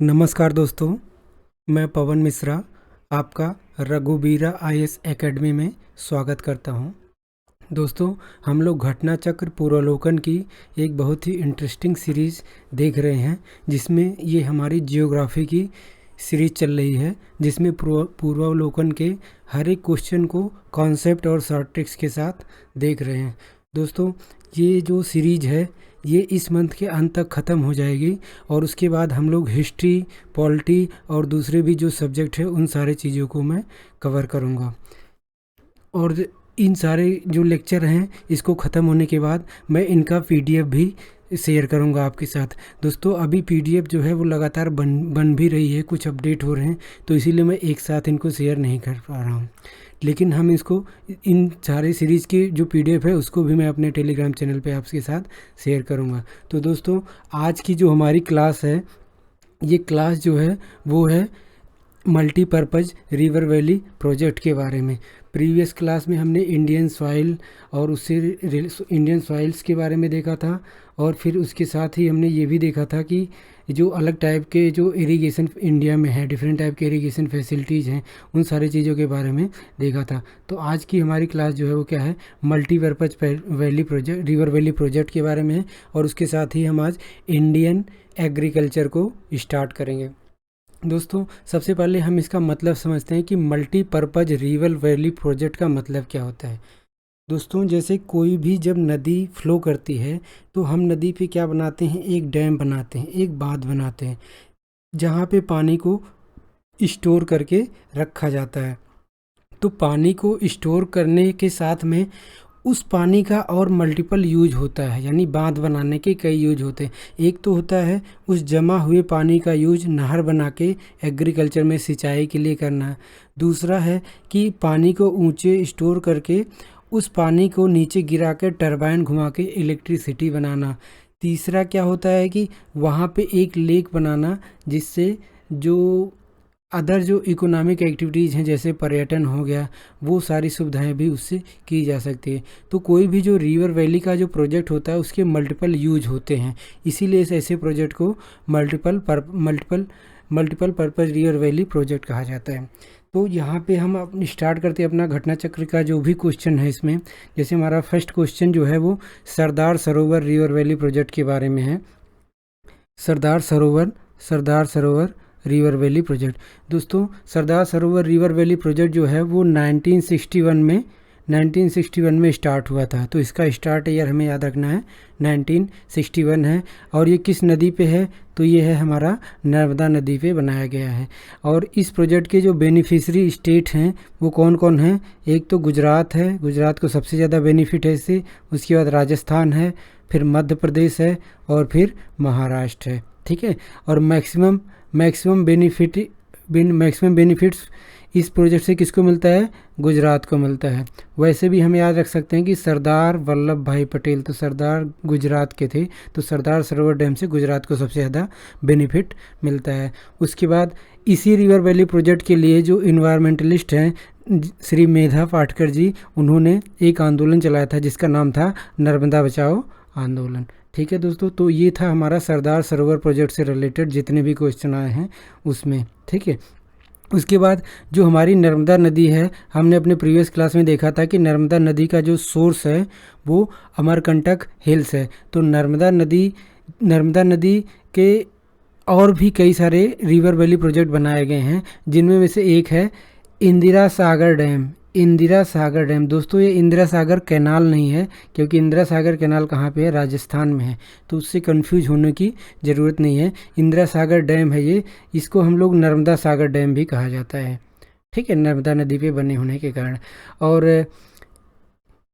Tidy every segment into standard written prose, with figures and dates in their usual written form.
नमस्कार दोस्तों, मैं पवन मिश्रा आपका रघुबीरा आईएएस एकेडमी में स्वागत करता हूं। दोस्तों, हम लोग घटना चक्र पूर्वावलोकन की एक बहुत ही इंटरेस्टिंग सीरीज़ देख रहे हैं, जिसमें ये हमारी जियोग्राफी की सीरीज़ चल रही है, जिसमें पूर्वावलोकन के हर एक क्वेश्चन को कॉन्सेप्ट और शॉर्ट ट्रिक्स के साथ देख रहे हैं। दोस्तों, ये जो सीरीज़ है ये इस मंथ के अंत तक ख़त्म हो जाएगी और उसके बाद हम लोग हिस्ट्री, पॉलिटी और दूसरे भी जो सब्जेक्ट है उन सारे चीज़ों को मैं कवर करूँगा। और इन सारे जो लेक्चर हैं इसको ख़त्म होने के बाद मैं इनका पीडीएफ भी शेयर करूंगा आपके साथ। दोस्तों, अभी पीडीएफ जो है वो लगातार बन भी रही है, कुछ अपडेट हो रहे हैं, तो इसीलिए मैं एक साथ इनको शेयर नहीं कर पा रहा हूँ। लेकिन हम इसको इन सारे सीरीज़ की जो पीडीएफ है उसको भी मैं अपने टेलीग्राम चैनल पे आपके साथ शेयर करूँगा। तो दोस्तों, आज की जो हमारी क्लास है, ये क्लास जो है वो है मल्टीपर्पज़ रिवर वैली प्रोजेक्ट के बारे में। प्रीवियस क्लास में हमने इंडियन सॉइल और उससे इंडियन सॉइल्स के बारे में देखा था, और फिर उसके साथ ही हमने ये भी देखा था कि जो अलग टाइप के जो इरिगेशन इंडिया में है, डिफरेंट टाइप के इरिगेशन फैसिलिटीज़ हैं, उन सारी चीज़ों के बारे में देखा था। तो आज की हमारी क्लास जो है वो क्या है, multipurpose valley project, river valley project के बारे में है, और उसके साथ ही हम आज इंडियन एग्रीकल्चर को स्टार्ट करेंगे। दोस्तों, सबसे पहले हम इसका मतलब समझते हैं कि मल्टीपर्पज़ रिवर वैली प्रोजेक्ट का मतलब क्या होता है। दोस्तों, जैसे कोई भी जब नदी फ्लो करती है तो हम नदी पे क्या बनाते हैं, एक डैम बनाते हैं, एक बांध बनाते हैं, जहाँ पे पानी को स्टोर करके रखा जाता है। तो पानी को स्टोर करने के साथ में उस पानी का और मल्टीपल यूज होता है, यानी बांध बनाने के कई यूज होते हैं। एक तो होता है उस जमा हुए पानी का यूज नहर बना के एग्रीकल्चर में सिंचाई के लिए करना। दूसरा है कि पानी को ऊंचे स्टोर करके उस पानी को नीचे गिरा कर टरबाइन घुमा के इलेक्ट्रिसिटी बनाना। तीसरा क्या होता है कि वहाँ पे एक लेक बनाना, जिससे जो अदर जो इकोनॉमिक एक्टिविटीज़ हैं, जैसे पर्यटन हो गया, वो सारी सुविधाएं भी उससे की जा सकती है। तो कोई भी जो रिवर वैली का जो प्रोजेक्ट होता है उसके मल्टीपल यूज होते हैं, इसीलिए इस ऐसे प्रोजेक्ट को multiple purpose river valley project कहा जाता है। तो यहाँ पे हम अपनी स्टार्ट करते हैं अपना घटना चक्र का जो भी क्वेश्चन है इसमें। जैसे हमारा फर्स्ट क्वेश्चन जो है वो Sardar Sarovar river valley project के बारे में है। Sardar Sarovar river valley project. दोस्तों, Sardar Sarovar river valley project जो है वो 1961 में स्टार्ट हुआ था। तो इसका स्टार्ट ईयर हमें याद रखना है, 1961 है। और ये किस नदी पे है, तो ये है हमारा नर्मदा नदी पे बनाया गया है। और इस प्रोजेक्ट के जो बेनिफिशरी स्टेट हैं वो कौन कौन हैं, एक तो गुजरात है, गुजरात को सबसे ज़्यादा बेनिफिट है इससे। उसके बाद राजस्थान है, फिर मध्य प्रदेश है, और फिर महाराष्ट्र है। ठीक है। और मैक्सिमम बेनिफिट्स इस प्रोजेक्ट से किसको मिलता है, गुजरात को मिलता है। वैसे भी हम याद रख सकते हैं कि सरदार वल्लभ भाई पटेल तो सरदार गुजरात के थे, तो सरदार सरोवर डैम से गुजरात को सबसे ज़्यादा बेनिफिट मिलता है। उसके बाद इसी रिवर वैली प्रोजेक्ट के लिए जो इन्वायरमेंटलिस्ट हैं श्री मेधा पाटकर जी, उन्होंने एक आंदोलन चलाया था जिसका नाम था नर्मदा बचाओ आंदोलन। ठीक है दोस्तों, तो ये था हमारा सरदार सरोवर प्रोजेक्ट से रिलेटेड जितने भी क्वेश्चन आए हैं उसमें। ठीक है। उसके बाद जो हमारी नर्मदा नदी है, हमने अपने प्रीवियस क्लास में देखा था कि नर्मदा नदी का जो सोर्स है वो अमरकंटक हिल्स है। तो नर्मदा नदी के और भी कई सारे रिवर वैली प्रोजेक्ट बनाए गए हैं, जिनमें से एक है इंदिरा सागर डैम। दोस्तों, ये इंदिरा सागर कैनाल नहीं है, क्योंकि इंदिरा सागर कैनाल कहाँ पे है, राजस्थान में है, तो उससे कंफ्यूज होने की ज़रूरत नहीं है। इंदिरा सागर डैम है ये, इसको हम लोग नर्मदा सागर डैम भी कहा जाता है। ठीक है, नर्मदा नदी पे बने होने के कारण। और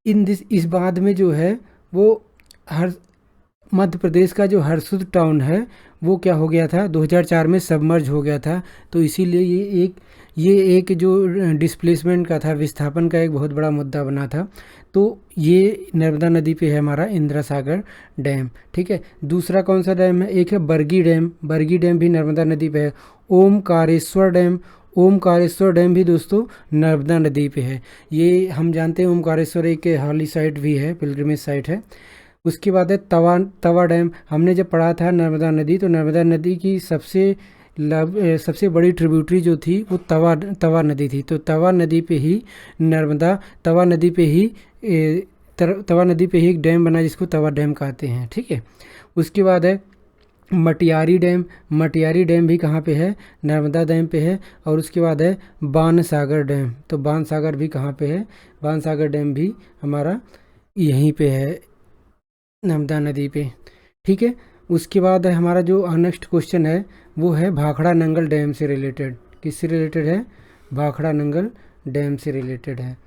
इस बांध में जो है वो हर मध्य प्रदेश का जो हरसुद टाउन है वो क्या हो गया था, 2004 में सबमर्ज हो गया था। तो इसीलिए ये एक जो डिस्प्लेसमेंट का था, विस्थापन का एक बहुत बड़ा मुद्दा बना था। तो ये नर्मदा नदी पे है हमारा इंदिरा सागर डैम। ठीक है। दूसरा कौन सा डैम है, एक है बरगी डैम भी नर्मदा नदी पे है। ओमकारेश्वर डैम भी दोस्तों नर्मदा नदी पे है। ये हम जानते हैं ओमकारेश्वर एक हाली साइट भी है, पिलग्रिमेज साइट है। उसके बाद है तवा डैम। हमने जब पढ़ा था नर्मदा नदी, तो नर्मदा नदी की सबसे सबसे बड़ी ट्रिब्यूटरी जो थी वो तवा नदी थी। तो तवा नदी पे ही तवा नदी पे ही तवा नदी पे ही एक डैम बना जिसको तवा डैम कहते हैं। ठीक है, उसके बाद है मटियारी डैम। मटियारी डैम भी कहाँ पे है? नर्मदा डैम पे है। और उसके बाद है बाणसागर डैम। तो बाणसागर भी कहाँ पे है? बाणसागर डैम भी हमारा यहीं पे है, नर्मदा नदी पे। ठीक है, उसके बाद है हमारा जो नेक्स्ट क्वेश्चन है वो है भाखड़ा नंगल डैम से रिलेटेड। किससे रिलेटेड है? भाखड़ा नंगल डैम से रिलेटेड है।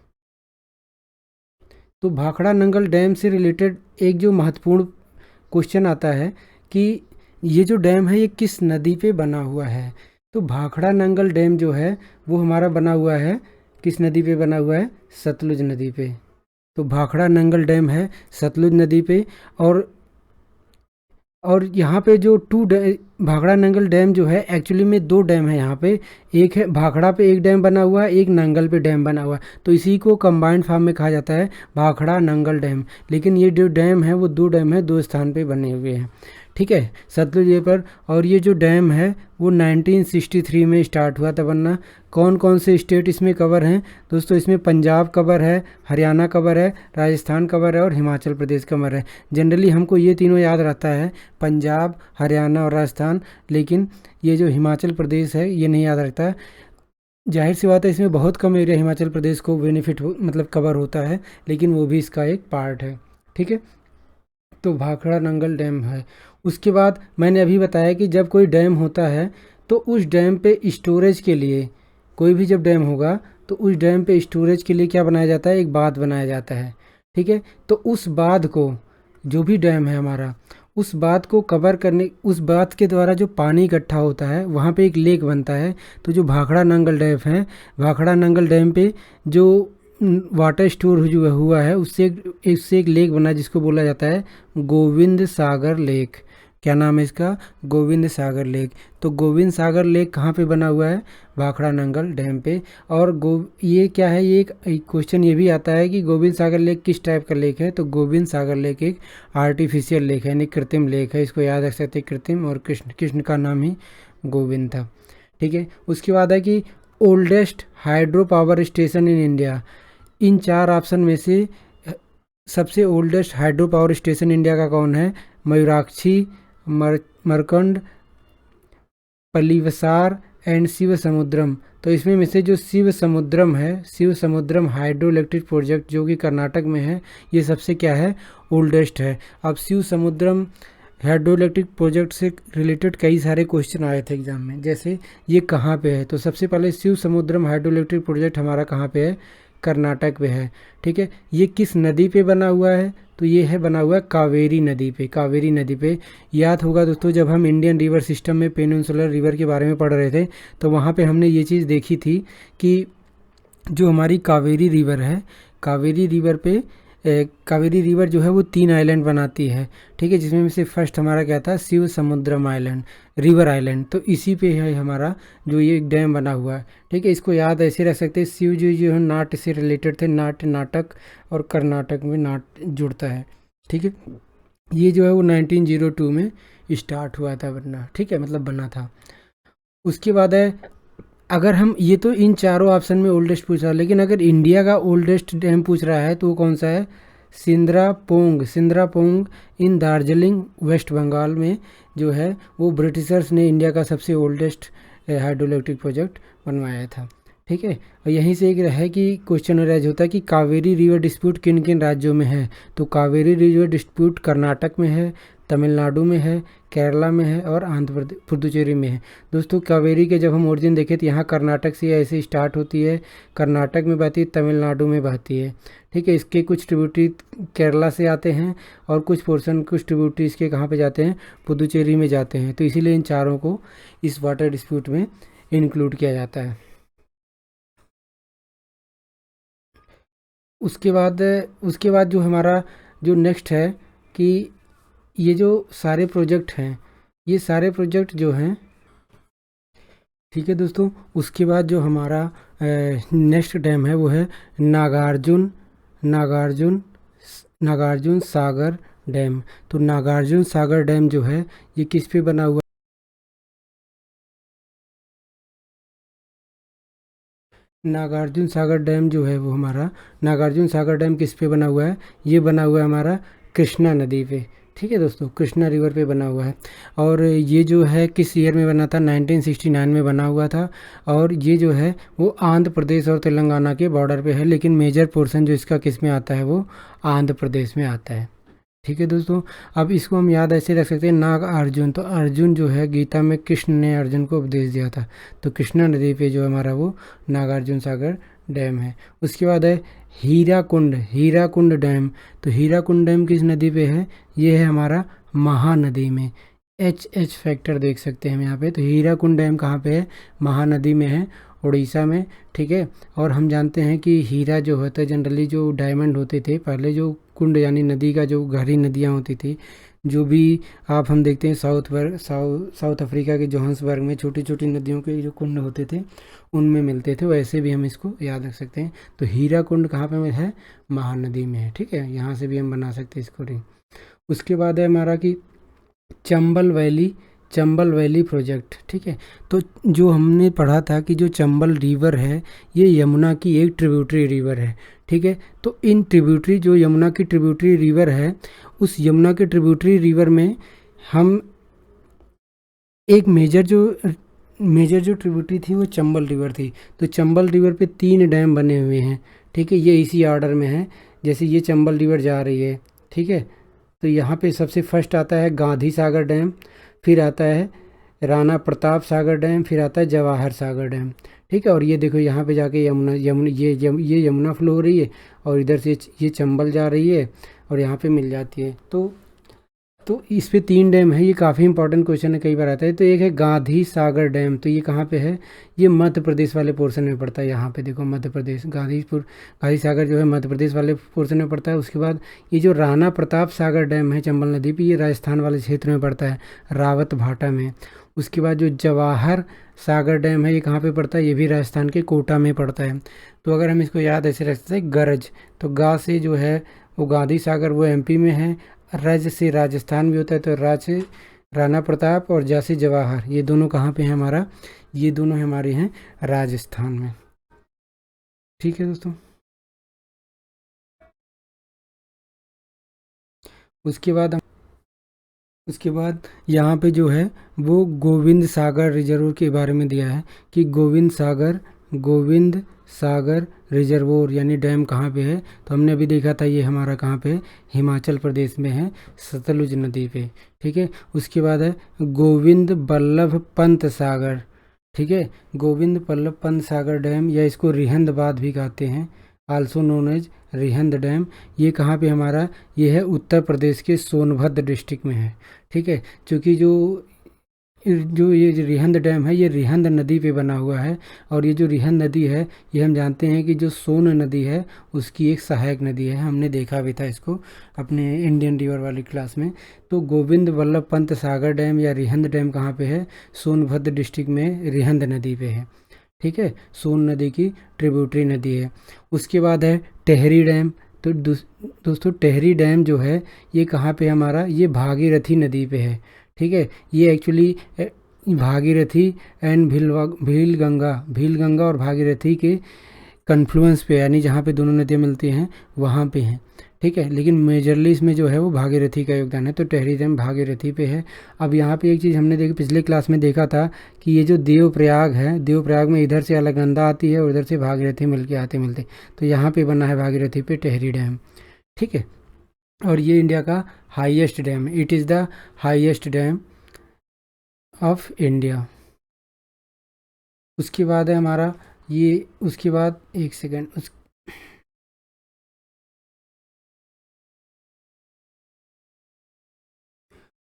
तो भाखड़ा नंगल डैम से रिलेटेड एक जो महत्वपूर्ण क्वेश्चन आता है कि ये जो डैम है ये किस नदी पे बना हुआ है। तो भाखड़ा नंगल डैम जो है वो हमारा बना हुआ है किस नदी पे बना हुआ है? सतलुज नदी पे। तो भाखड़ा नंगल डैम है सतलुज नदी पे। और यहाँ पे जो भाखड़ा नंगल डैम जो है एक्चुअली में दो डैम है यहाँ पे। एक है भाखड़ा पे एक डैम बना हुआ है, एक नंगल पे डैम बना हुआ है। तो इसी को कंबाइंड फॉर्म में कहा जाता है भाखड़ा नंगल डैम। लेकिन ये जो डैम है वो दो डैम है, दो स्थान पे बने हुए हैं। ठीक है, सतलुज ये पर। और ये जो डैम है वो 1963 में स्टार्ट हुआ था बनना। कौन कौन से स्टेट इसमें कवर हैं दोस्तों? इसमें पंजाब कवर है, हरियाणा कवर है, राजस्थान कवर है और हिमाचल प्रदेश कवर है। जनरली हमको ये तीनों याद रहता है, पंजाब, हरियाणा और राजस्थान। लेकिन ये जो हिमाचल प्रदेश है ये नहीं याद रहता है। जाहिर सी बात है इसमें बहुत कम एरिया हिमाचल प्रदेश को बेनिफिट मतलब कवर होता है, लेकिन वो भी इसका एक पार्ट है। ठीक है, तो भाखड़ा नंगल डैम है। उसके बाद मैंने अभी बताया कि जब कोई डैम होता है तो उस डैम पे स्टोरेज के लिए, कोई भी जब डैम होगा तो उस डैम पे स्टोरेज के लिए क्या बनाया जाता है? एक बांध बनाया जाता है। ठीक है, तो उस बांध को, जो भी डैम है हमारा, उस बांध को कवर करने, उस बांध के द्वारा जो पानी इकट्ठा होता है वहाँ पे एक लेक बनता है। तो जो भाखड़ा नंगल डैम है, भाखड़ा नंगल डैम पे जो वाटर स्टोर जो हुआ है उससे एक लेक बना जिसको बोला जाता है गोविंद सागर लेक। क्या नाम है इसका? गोविंद सागर लेक। तो गोविंद सागर लेक कहाँ पे बना हुआ है? भाखड़ा नंगल डैम पे। और ये क्या है? ये एक क्वेश्चन ये भी आता है कि गोविंद सागर लेक किस टाइप का लेक है? तो गोविंद सागर लेक एक आर्टिफिशियल लेक है, यानी कृत्रिम लेक है। इसको याद रख सकते हैं, कृत्रिम। और कृष्ण का नाम ही गोविंद था। ठीक है, उसके बाद है कि oldest hydro power station in India. इन चार ऑप्शन में से सबसे oldest hydro power station India का कौन है? मयूराक्षी, मरकंड, पल्लीवसार एंड शिव समुद्रम। तो इसमें में से जो शिव समुद्रम है, Shiva Samudram hydro electric project जो कि कर्नाटक में है, ये सबसे क्या है? ओल्डेस्ट है। अब Shiv Samudram hydro electric project से रिलेटेड कई सारे क्वेश्चन आए थे एग्जाम में, जैसे ये कहाँ पे है? तो सबसे पहले Shiv Samudram hydro electric project हमारा कहाँ पे है? कर्नाटक में है। ठीक है, ये किस नदी पे बना हुआ है? तो ये है बना हुआ है कावेरी नदी पे। कावेरी नदी पे याद होगा दोस्तों, जब हम इंडियन रिवर सिस्टम में पेनिनसुलर रिवर के बारे में पढ़ रहे थे तो वहाँ पे हमने ये चीज़ देखी थी कि जो हमारी कावेरी रिवर है, कावेरी रिवर पे कावेरी रिवर जो है वो 3 आइलैंड बनाती है। ठीक है, जिसमें से फर्स्ट हमारा क्या था? शिव समुद्रम आइलैंड, रिवर आइलैंड। तो इसी पे है हमारा जो ये डैम बना हुआ है। ठीक है, इसको याद ऐसे रख सकते हैं, शिव जी जो है नाट्य से रिलेटेड थे, नाट्य नाटक, और कर्नाटक में नाट्य जुड़ता है। ठीक है, ये जो है वो 1902 में स्टार्ट हुआ था बनना। ठीक है, मतलब बना था। उसके बाद है, अगर हम ये तो इन चारों ऑप्शन में ओल्डेस्ट पूछ रहा है, लेकिन अगर इंडिया का ओल्डेस्ट डैम पूछ रहा है तो वो कौन सा है? सिंद्रापोंग। सिंद्रापोंग इन दार्जिलिंग वेस्ट बंगाल में जो है वो ब्रिटिशर्स ने इंडिया का सबसे ओल्डेस्ट हाइड्रो इलेक्ट्रिक प्रोजेक्ट बनवाया था। ठीक है, और यहीं से एक है कि क्वेश्चन राइज होता है कि कावेरी रिवर डिस्प्यूट किन किन राज्यों में है? तो कावेरी रिवर डिस्प्यूट कर्नाटक में है, तमिलनाडु में है, केरला में है और आंध्र प्रदेश पुदुचेरी में है। दोस्तों कावेरी के जब हम ओरिजिन देखें तो यहाँ कर्नाटक से ऐसे स्टार्ट होती है, कर्नाटक में बहती है, तमिलनाडु में बहती है। ठीक है, इसके कुछ ट्रिब्यूटरी केरला से आते हैं और कुछ पोर्शन, कुछ ट्रिब्यूटरी इसके कहाँ पे जाते हैं? पुदुचेरी में जाते हैं। तो इसीलिए इन चारों को इस वाटर डिस्प्यूट में इंक्लूड किया जाता है। उसके बाद जो हमारा जो नेक्स्ट है कि ये जो सारे प्रोजेक्ट हैं, ये सारे प्रोजेक्ट जो हैं, ठीक है दोस्तों, उसके बाद जो हमारा नेक्स्ट डैम है वो है नागार्जुन नागार्जुन नागार्जुन सागर डैम। तो नागार्जुन सागर डैम जो है ये किस पे बना हुआ नागार्जुन सागर डैम जो है वो हमारा, नागार्जुन सागर डैम किस पे बना हुआ है, ये बना हुआ है हमारा कृष्णा नदी पे। ठीक है दोस्तों, कृष्णा रिवर पे बना हुआ है। और ये जो है किस ईयर में बना था, 1969 में बना हुआ था। और ये जो है वो आंध्र प्रदेश और तेलंगाना के बॉर्डर पे है, लेकिन मेजर पोर्शन जो इसका किस में आता है, वो आंध्र प्रदेश में आता है। ठीक है दोस्तों, अब इसको हम याद ऐसे रख सकते हैं, नाग अर्जुन। तो अर्जुन जो है, गीता में कृष्ण ने अर्जुन को उपदेश दिया था। तो कृष्णा नदी पे जो हमारा वो नागार्जुन सागर डैम है। उसके बाद है हीराकुंड, हीराकुंड डैम। तो हीराकुंड डैम किस नदी पे है, ये है हमारा महानदी में। एच फैक्टर देख सकते हैं हम यहाँ पे। तो हीराकुंड डैम कहाँ पे है, महानदी में है, उड़ीसा में। ठीक है, और हम जानते हैं कि हीरा जो होता है, जनरली जो डायमंड होते थे पहले, जो कुंड यानी नदी का जो गहरी नदियाँ होती थी, जो भी आप हम देखते हैं साउथ अफ्रीका के जोहान्सबर्ग में छोटी छोटी नदियों के जो कुंड होते थे उनमें मिलते थे, वैसे भी हम इसको याद रख सकते हैं। तो हीरा कुंड कहाँ पे है, महानदी में है। ठीक है, यहाँ से भी हम बना सकते हैं इसको रिंग। उसके बाद है हमारा कि Chambal valley, Chambal valley project. ठीक है, तो जो हमने पढ़ा था कि जो चंबल रिवर है ये यमुना की एक ट्रिब्यूटरी रिवर है। ठीक है, तो इन ट्रिब्यूटरी, जो यमुना की ट्रिब्यूटरी रिवर है, उस यमुना के ट्रिब्यूटरी रिवर में हम एक मेजर जो ट्रिब्यूटरी थी वो चंबल रिवर थी। तो चंबल रिवर पे 3 डैम बने हुए हैं। ठीक है, ये इसी ऑर्डर में है, जैसे ये चंबल रिवर जा रही है। ठीक है, तो यहाँ पे सबसे फर्स्ट आता है गांधी सागर डैम, फिर आता है राणा प्रताप सागर डैम, फिर आता है जवाहर सागर डैम। ठीक है, और ये देखो यहाँ पे जाके ये यमुना फ्लो हो रही है, और इधर से ये चंबल जा रही है और यहाँ पे मिल जाती है। तो इस पे 3 डैम है। ये काफ़ी इंपॉर्टेंट क्वेश्चन है, कई बार आता है। तो एक है गांधी सागर डैम, तो ये कहाँ पे है, ये मध्य प्रदेश वाले पोर्शन में पड़ता है। यहाँ पे देखो मध्य प्रदेश, गांधी सागर जो है मध्य प्रदेश वाले पोर्शन में पड़ता है। उसके बाद ये जो राणा प्रताप सागर डैम है चंबल नदी पे, ये राजस्थान वाले क्षेत्र में पड़ता है, रावत भाटा में। उसके बाद जो जवाहर सागर डैम है ये कहाँ पे पड़ता है, ये भी राजस्थान के कोटा में पड़ता है। तो अगर हम इसको याद ऐसे रख सकते हैं, गरज, तो गा से जो है वो गांधी सागर वो एमपी में है, रज से राजस्थान भी होता है, तो राज से राणा प्रताप और जा से जवाहर, ये दोनों कहाँ पे हैं हमारा, ये दोनों हमारे हैं राजस्थान में। ठीक है दोस्तों, उसके बाद यहाँ पे जो है वो गोविंद सागर रिजर्व के बारे में दिया है कि गोविंद सागर रिजर्वोर यानी डैम कहाँ पे है। तो हमने अभी देखा था ये हमारा कहाँ पे है, हिमाचल प्रदेश में है, सतलुज नदी पे। ठीक है, उसके बाद है गोविंद बल्लभ पंत सागर। ठीक है, गोविंद बल्लभ पंत सागर डैम, या इसको रिहंदबाद भी कहते हैं, also known as Rihand dam. ये कहाँ पे हमारा, ये है उत्तर प्रदेश के सोनभद्र डिस्ट्रिक्ट में है। ठीक है, क्योंकि जो ये जो रिहंद डैम है ये रिहंद नदी पे बना हुआ है, और ये जो रिहंद नदी है ये हम जानते हैं कि जो सोन नदी है उसकी एक सहायक नदी है, हमने देखा भी था इसको अपने इंडियन रिवर वाली क्लास में। तो गोविंद वल्लभ पंत सागर डैम या रिहंद डैम कहाँ पे है, सोनभद्र डिस्ट्रिक्ट में रिहंद नदी पे है। ठीक है, सोन नदी की ट्रिब्यूटरी नदी है। उसके बाद है टेहरी डैम। तो दोस्तों टेहरी डैम जो है ये कहाँ पे हमारा, ये भागीरथी नदी पे है। ठीक है, ये एक्चुअली भागीरथी एंड भील गंगा और भागीरथी के कन्फ्लुएंस पे, यानी जहाँ पे दोनों नदियाँ मिलती हैं वहाँ पे हैं। ठीक है, लेकिन मेजरली इसमें जो है वो भागीरथी का योगदान है। तो टेहरी डैम भागीरथी पे है। अब यहाँ पे एक चीज़ हमने देखी, पिछले क्लास में देखा था कि ये जो देवप्रयाग है, देवप्रयाग में इधर से अलकनंदा आती है और उधर से भागीरथी मिलते, तो यहाँ पे बना है भागीरथी पे टेहरी डैम। ठीक है, और ये इंडिया का हाईएस्ट डैम है, it is the highest dam of India. उसके बाद है हमारा ये, उसके बाद एक सेकेंड,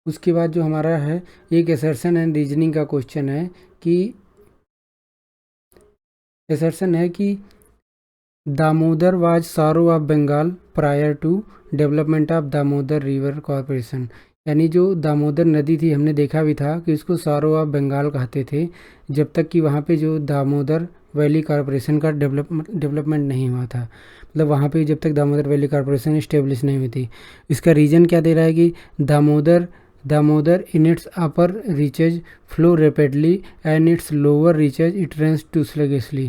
उसके बाद जो हमारा है एक असर्शन एंड रीजनिंग का क्वेश्चन है कि असर्शन है कि Damodar was sorrow of Bengal prior to development of Damodar river corporation. यानी जो दामोदर नदी थी, हमने देखा भी था कि उसको सारो ऑफ बंगाल कहते थे, जब तक कि वहाँ पे जो दामोदर वैली कॉरपोरेशन का डेवलपमेंट नहीं हुआ था, मतलब वहाँ पे जब तक दामोदर वैली कॉरपोरेशन इस्टेब्लिश नहीं हुई थी। इसका रीज़न क्या दे रहा है कि Damodar in its upper reaches flow rapidly and its lower reaches it runs too sluggishly।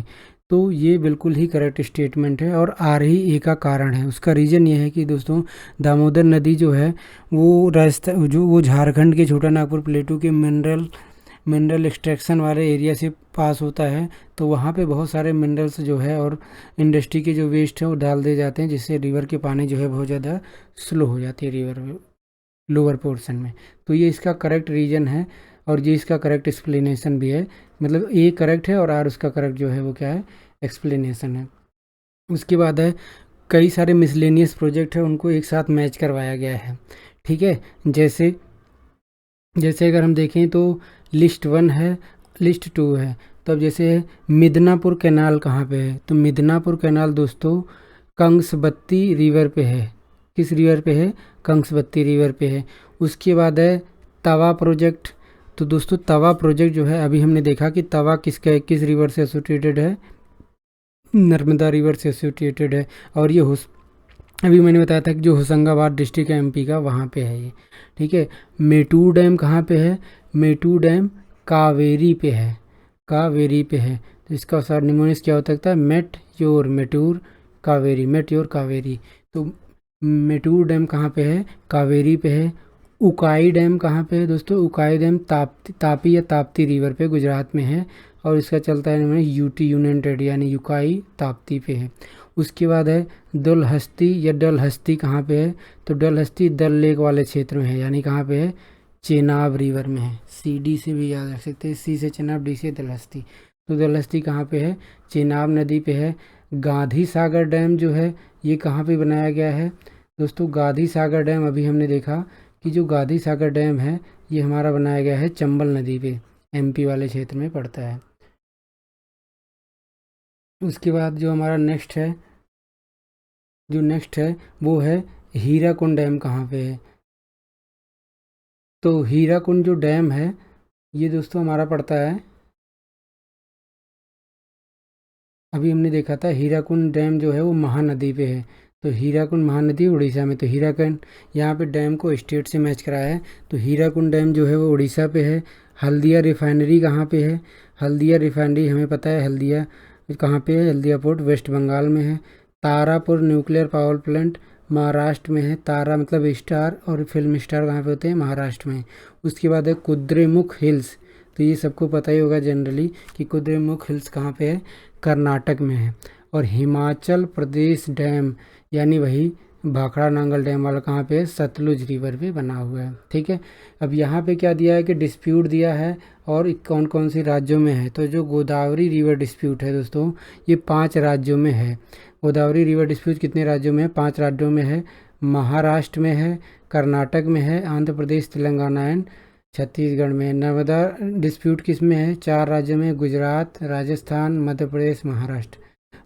तो ये बिल्कुल ही करेक्ट स्टेटमेंट है और आर ही ए का कारण है। उसका रीज़न ये है कि दोस्तों दामोदर नदी जो है वो राजस्थान जो वो झारखंड के छोटा नागपुर प्लेटू के मिनरल एक्सट्रैक्शन वाले एरिया से पास होता है। तो वहाँ पे बहुत सारे मिनरल्स जो है और इंडस्ट्री के जो वेस्ट है वो डाल दिए जाते हैं, जिससे रिवर के पानी जो है बहुत ज़्यादा स्लो हो जाती है रिवर लोअर पोर्शन में। तो ये इसका करेक्ट रीजन है और ये इसका करेक्ट एक्सप्लेनेशन भी है। मतलब ए करेक्ट है और आर उसका करेक्ट जो है वो क्या है, एक्सप्लेनेशन है। उसके बाद है कई सारे मिसलेनियस प्रोजेक्ट है, उनको एक साथ मैच करवाया गया है। ठीक है, जैसे जैसे अगर हम देखें तो लिस्ट 1 है, लिस्ट 2 है। तो अब जैसे मिदनापुर कैनाल कहाँ पे है, तो मिदनापुर कैनाल दोस्तों कंसबत्ती रिवर पे है। किस रिवर पे है, कंसबत्ती रिवर पे है। उसके बाद है तवा प्रोजेक्ट। तो दोस्तों तवा प्रोजेक्ट जो है अभी हमने देखा कि तवा किस रिवर से एसोसिएटेड है, नर्मदा रिवर से एसोसिएटेड है। और ये अभी मैंने बताया था कि जो होशंगाबाद डिस्ट्रिक्ट है एमपी का, वहाँ पे है ये। ठीक है, मेटूर डैम कहाँ पे है, मेटूर डैम कावेरी पे है, कावेरी पे है। तो इसका सर निमोनिक्स क्या हो सकता है, मेट योर मेटूर कावेरी, मेट योर कावेरी। तो मेटूर डैम कहाँ पे है, कावेरी पे है। उकाई डैम कहाँ पे है दोस्तों, उकाई डैम तापी या ताप्ती रिवर पे गुजरात में है और इसका चलता है यूटी यूनियन टेरिटरी यानी युकाई ताप्ती पे है। उसके बाद है डलहस्ती या डलहस्ती कहाँ पे है, तो डलहस्ती डल लेक वाले क्षेत्र में है, यानी कहाँ पे है, चेनाब रिवर में है। सी डी से भी याद रख सकते हैं, सी से चेनाब, डी से डलहस्ती। तो डलहस्ती कहाँ पे है, चेनाब नदी पे है। गांधी सागर डैम जो है ये कहाँ पे बनाया गया है दोस्तों, गांधी सागर डैम अभी हमने देखा कि जो गांधी सागर डैम है ये हमारा बनाया गया है चंबल नदी पे, एमपी वाले क्षेत्र में पड़ता है। उसके बाद जो हमारा नेक्स्ट है वो है हीराकुंड डैम कहाँ पे है। तो हीराकुंड जो डैम है ये दोस्तों हमारा पड़ता है, अभी हमने देखा था हीराकुंड डैम जो है वो महानदी पे है। तो हीराकुंड महानदी उड़ीसा में, तो हीराकुंड यहाँ पे डैम को स्टेट से मैच कराया है। तो हीराकुंड डैम जो है वो उड़ीसा पे है। हल्दिया रिफाइनरी कहाँ पे है, हल्दिया रिफाइनरी हमें पता है, हल्दिया कहाँ पे है, हल्दिया पोर्ट वेस्ट बंगाल में है। Tarapur nuclear power plant Maharashtra में है। तारा मतलब स्टार और फिल्म स्टार कहाँ पे होते हैं, महाराष्ट्र में। उसके बाद है कुद्रेमुख हिल्स। तो ये सबको पता ही होगा जनरली कि कुद्रेमुख हिल्स कहाँ पे है, कर्नाटक में है। और हिमाचल प्रदेश डैम यानी वही भाखड़ा नांगल डैम वाला कहाँ पे है, सतलुज रिवर पे बना हुआ है। ठीक है, अब यहाँ पे क्या दिया है कि डिस्प्यूट दिया है और कौन कौन से राज्यों में है। तो जो गोदावरी रिवर डिस्प्यूट है दोस्तों ये 5 राज्यों में है। गोदावरी रिवर डिस्प्यूट कितने राज्यों में है, 5 राज्यों में है। महाराष्ट्र में है, कर्नाटक में है, आंध्र प्रदेश, तेलंगाना एंड छत्तीसगढ़ में। नर्मदा डिस्प्यूट किस में है, 4 राज्यों में, गुजरात, राजस्थान, मध्य प्रदेश, महाराष्ट्र।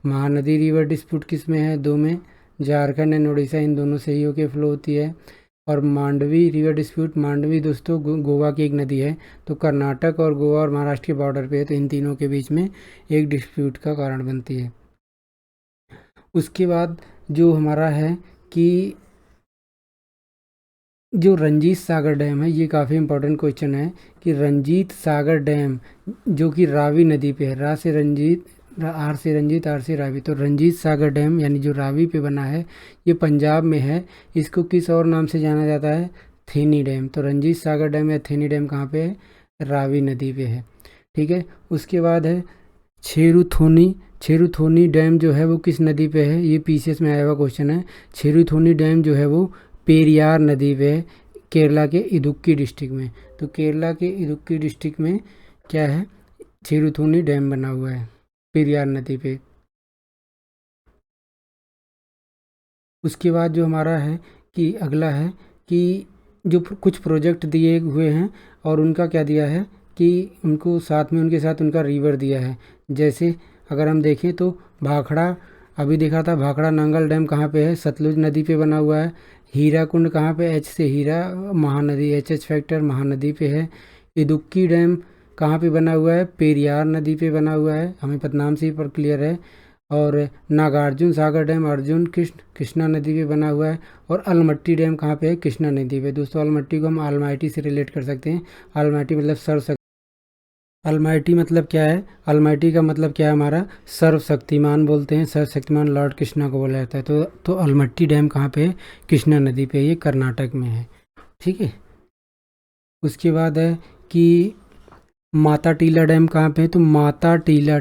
महानदी रिवर डिस्प्यूट किस में है, 2 में, झारखंड एंड उड़ीसा, इन दोनों से ही होकर फ्लो होती है। और मांडवी रिवर डिस्प्यूट, मांडवी दोस्तों गोवा की एक नदी है, तो कर्नाटक और गोवा और महाराष्ट्र के बॉर्डर पे है, तो इन तीनों के बीच में एक डिस्प्यूट का कारण बनती है। उसके बाद जो हमारा है कि जो रंजीत सागर डैम है, ये काफ़ी इंपॉर्टेंट क्वेश्चन है कि रंजीत सागर डैम जो कि रावी नदी पे है, आर से रंजीत, आर से रावी, तो रंजीत सागर डैम यानी जो रावी पे बना है ये पंजाब में है। इसको किस और नाम से जाना जाता है, थेनी डैम। तो रंजीत सागर डैम या थेनी डैम कहाँ पे है, रावी नदी पे है। ठीक है, उसके बाद है छेरुथोनी। छेरुथोनी डैम जो है वो किस नदी पे है, ये पीसीएस में आया हुआ क्वेश्चन है। छेरुथोनी डैम जो है वो पेरियार नदी पे है, केरला के इदुक्की डिस्ट्रिक्ट में। तो केरला के इदुक्की डिस्ट्रिक्ट में क्या है, छेरुथोनी डैम बना हुआ है पेरियार नदी पे। उसके बाद जो हमारा है कि अगला है कि जो कुछ प्रोजेक्ट दिए हुए हैं और उनका क्या दिया है कि उनको साथ में उनके साथ उनका रिवर दिया है। जैसे अगर हम देखें तो भाखड़ा, अभी देखा था भाखड़ा नांगल डैम कहाँ पे है, सतलुज नदी पे बना हुआ है। हीराकुंड कहाँ पे, एच से हीरा, महानदी, एच फैक्टर महानदी पे है। इदुक्की डैम कहाँ पे बना हुआ है, पेरियार नदी पे बना हुआ है, हमें पदनाम से ही पर क्लियर है। और नागार्जुन सागर डैम अर्जुन कृष्णा नदी पे बना हुआ है। और अलमट्टी डैम कहाँ पे है, कृष्णा नदी पे। दोस्तों अलमट्टी को हम आलमाटी से रिलेट कर सकते हैं, आलमाटी मतलब सर अलमाइटी मतलब क्या है? अलमाइटी का मतलब क्या है हमारा? सर्वशक्तिमान बोलते हैं, सर्वशक्तिमान लॉर्ड कृष्णा को बोला जाता है। तो अलमट्टी डैम कहाँ पे है? कृष्णा नदी पे, ये कर्नाटक में है। ठीक है। उसके बाद है कि माता टीला डैम कहाँ पे है? तो माता टीला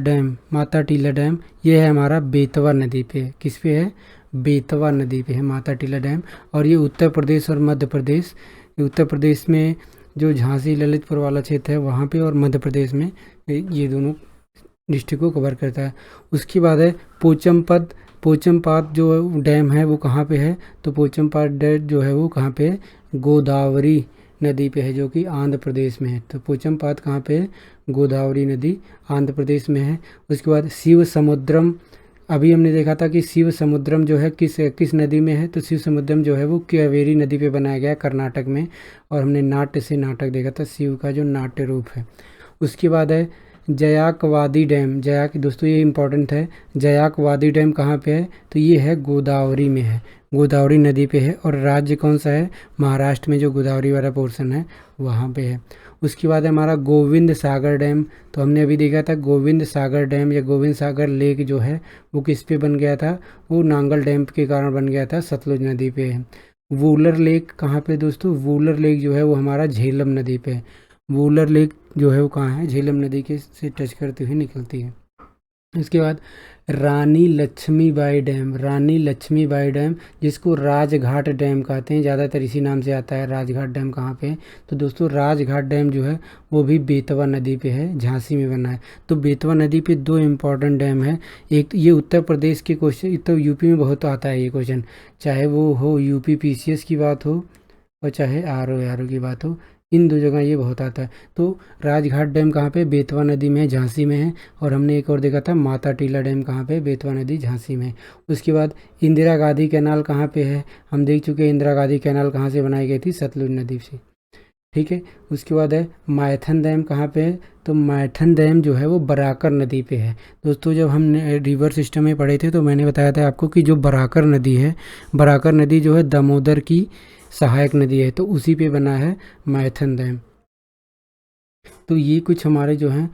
डैम ये है हमारा बेतवा नदी पे। किस पे है? बेतवा नदी पे है माता टीला डैम। और ये उत्तर प्रदेश और मध्य प्रदेश, उत्तर प्रदेश में जो झांसी ललितपुर वाला क्षेत्र है वहाँ पे, और मध्य प्रदेश में ये दोनों डिस्ट्रिक्ट को कवर करता है। उसके बाद है पोचमपाद जो डैम है वो कहाँ पे है? तो पोचमपाद डैम जो है वो कहाँ पे है? गोदावरी नदी पे है, जो कि आंध्र प्रदेश में है। तो पोचमपाद कहाँ पे है? गोदावरी नदी आंध्र प्रदेश में है। उसके बाद शिव समुद्रम, अभी हमने देखा था कि शिव समुद्रम जो है किस किस नदी में है? तो शिव समुद्रम जो है वो कावेरी नदी पे बनाया गया है कर्नाटक में। और हमने नाट्य से नाटक देखा था, शिव का जो नाट्य रूप है। उसके बाद है जयाकवादी डैम। जयाक दोस्तों ये इंपॉर्टेंट है, जयाकवादी डैम कहाँ पे है? तो ये है गोदावरी में है, गोदावरी नदी पे है। और राज्य कौन सा है? महाराष्ट्र में जो गोदावरी वाला पोर्शन है वहाँ पे है। उसके बाद है हमारा गोविंद सागर डैम। तो हमने अभी देखा था गोविंद सागर डैम या गोविंद सागर लेक जो है वो किस पे बन गया था? वो नांगल डैम के कारण बन गया था, सतलुज नदी पे है। वूलर लेक कहाँ पे दोस्तों? वूलर लेक जो है वो हमारा झेलम नदी पे है। वूलर लेक जो है वो कहाँ है? झेलम नदी के से टच करते हुए निकलती है। इसके बाद रानी लक्ष्मीबाई डैम। रानी लक्ष्मीबाई डैम जिसको राजघाट डैम कहते हैं, ज़्यादातर इसी नाम से आता है। राजघाट डैम कहाँ पे है? तो दोस्तों राजघाट डैम जो है वो भी बेतवा नदी पे है, झांसी में बना है। तो बेतवा नदी पे दो इम्पॉर्टेंट डैम है। एक तो ये उत्तर प्रदेश के क्वेश्चन, तो यूपी में बहुत आता है ये क्वेश्चन, चाहे वो हो यूपी पीसीएस की बात हो और चाहे आरओ की बात हो, इन दो जगह ये बहुत आता है। तो राजघाट डैम कहाँ पे? बेतवा नदी में है, झांसी में है। और हमने एक और देखा था माता टीला डैम कहाँ पे? बेतवा नदी झांसी में है। उसके बाद इंदिरा गांधी कैनाल कहाँ पे है? हम देख चुके हैं इंदिरा गांधी कैनाल कहाँ से बनाई गई थी? सतलुज नदी से। ठीक है। उसके बाद है मायथन डैम कहाँ पे है? तो मायथन डैम जो है वो बराकर नदी पे है। दोस्तों जब हम रिवर सिस्टम में पढ़े थे तो मैंने बताया था आपको कि जो बराकर नदी है, बराकर नदी जो है दामोदर की सहायक नदी है, तो उसी पे बना है मायथन डैम। तो ये कुछ हमारे जो हैं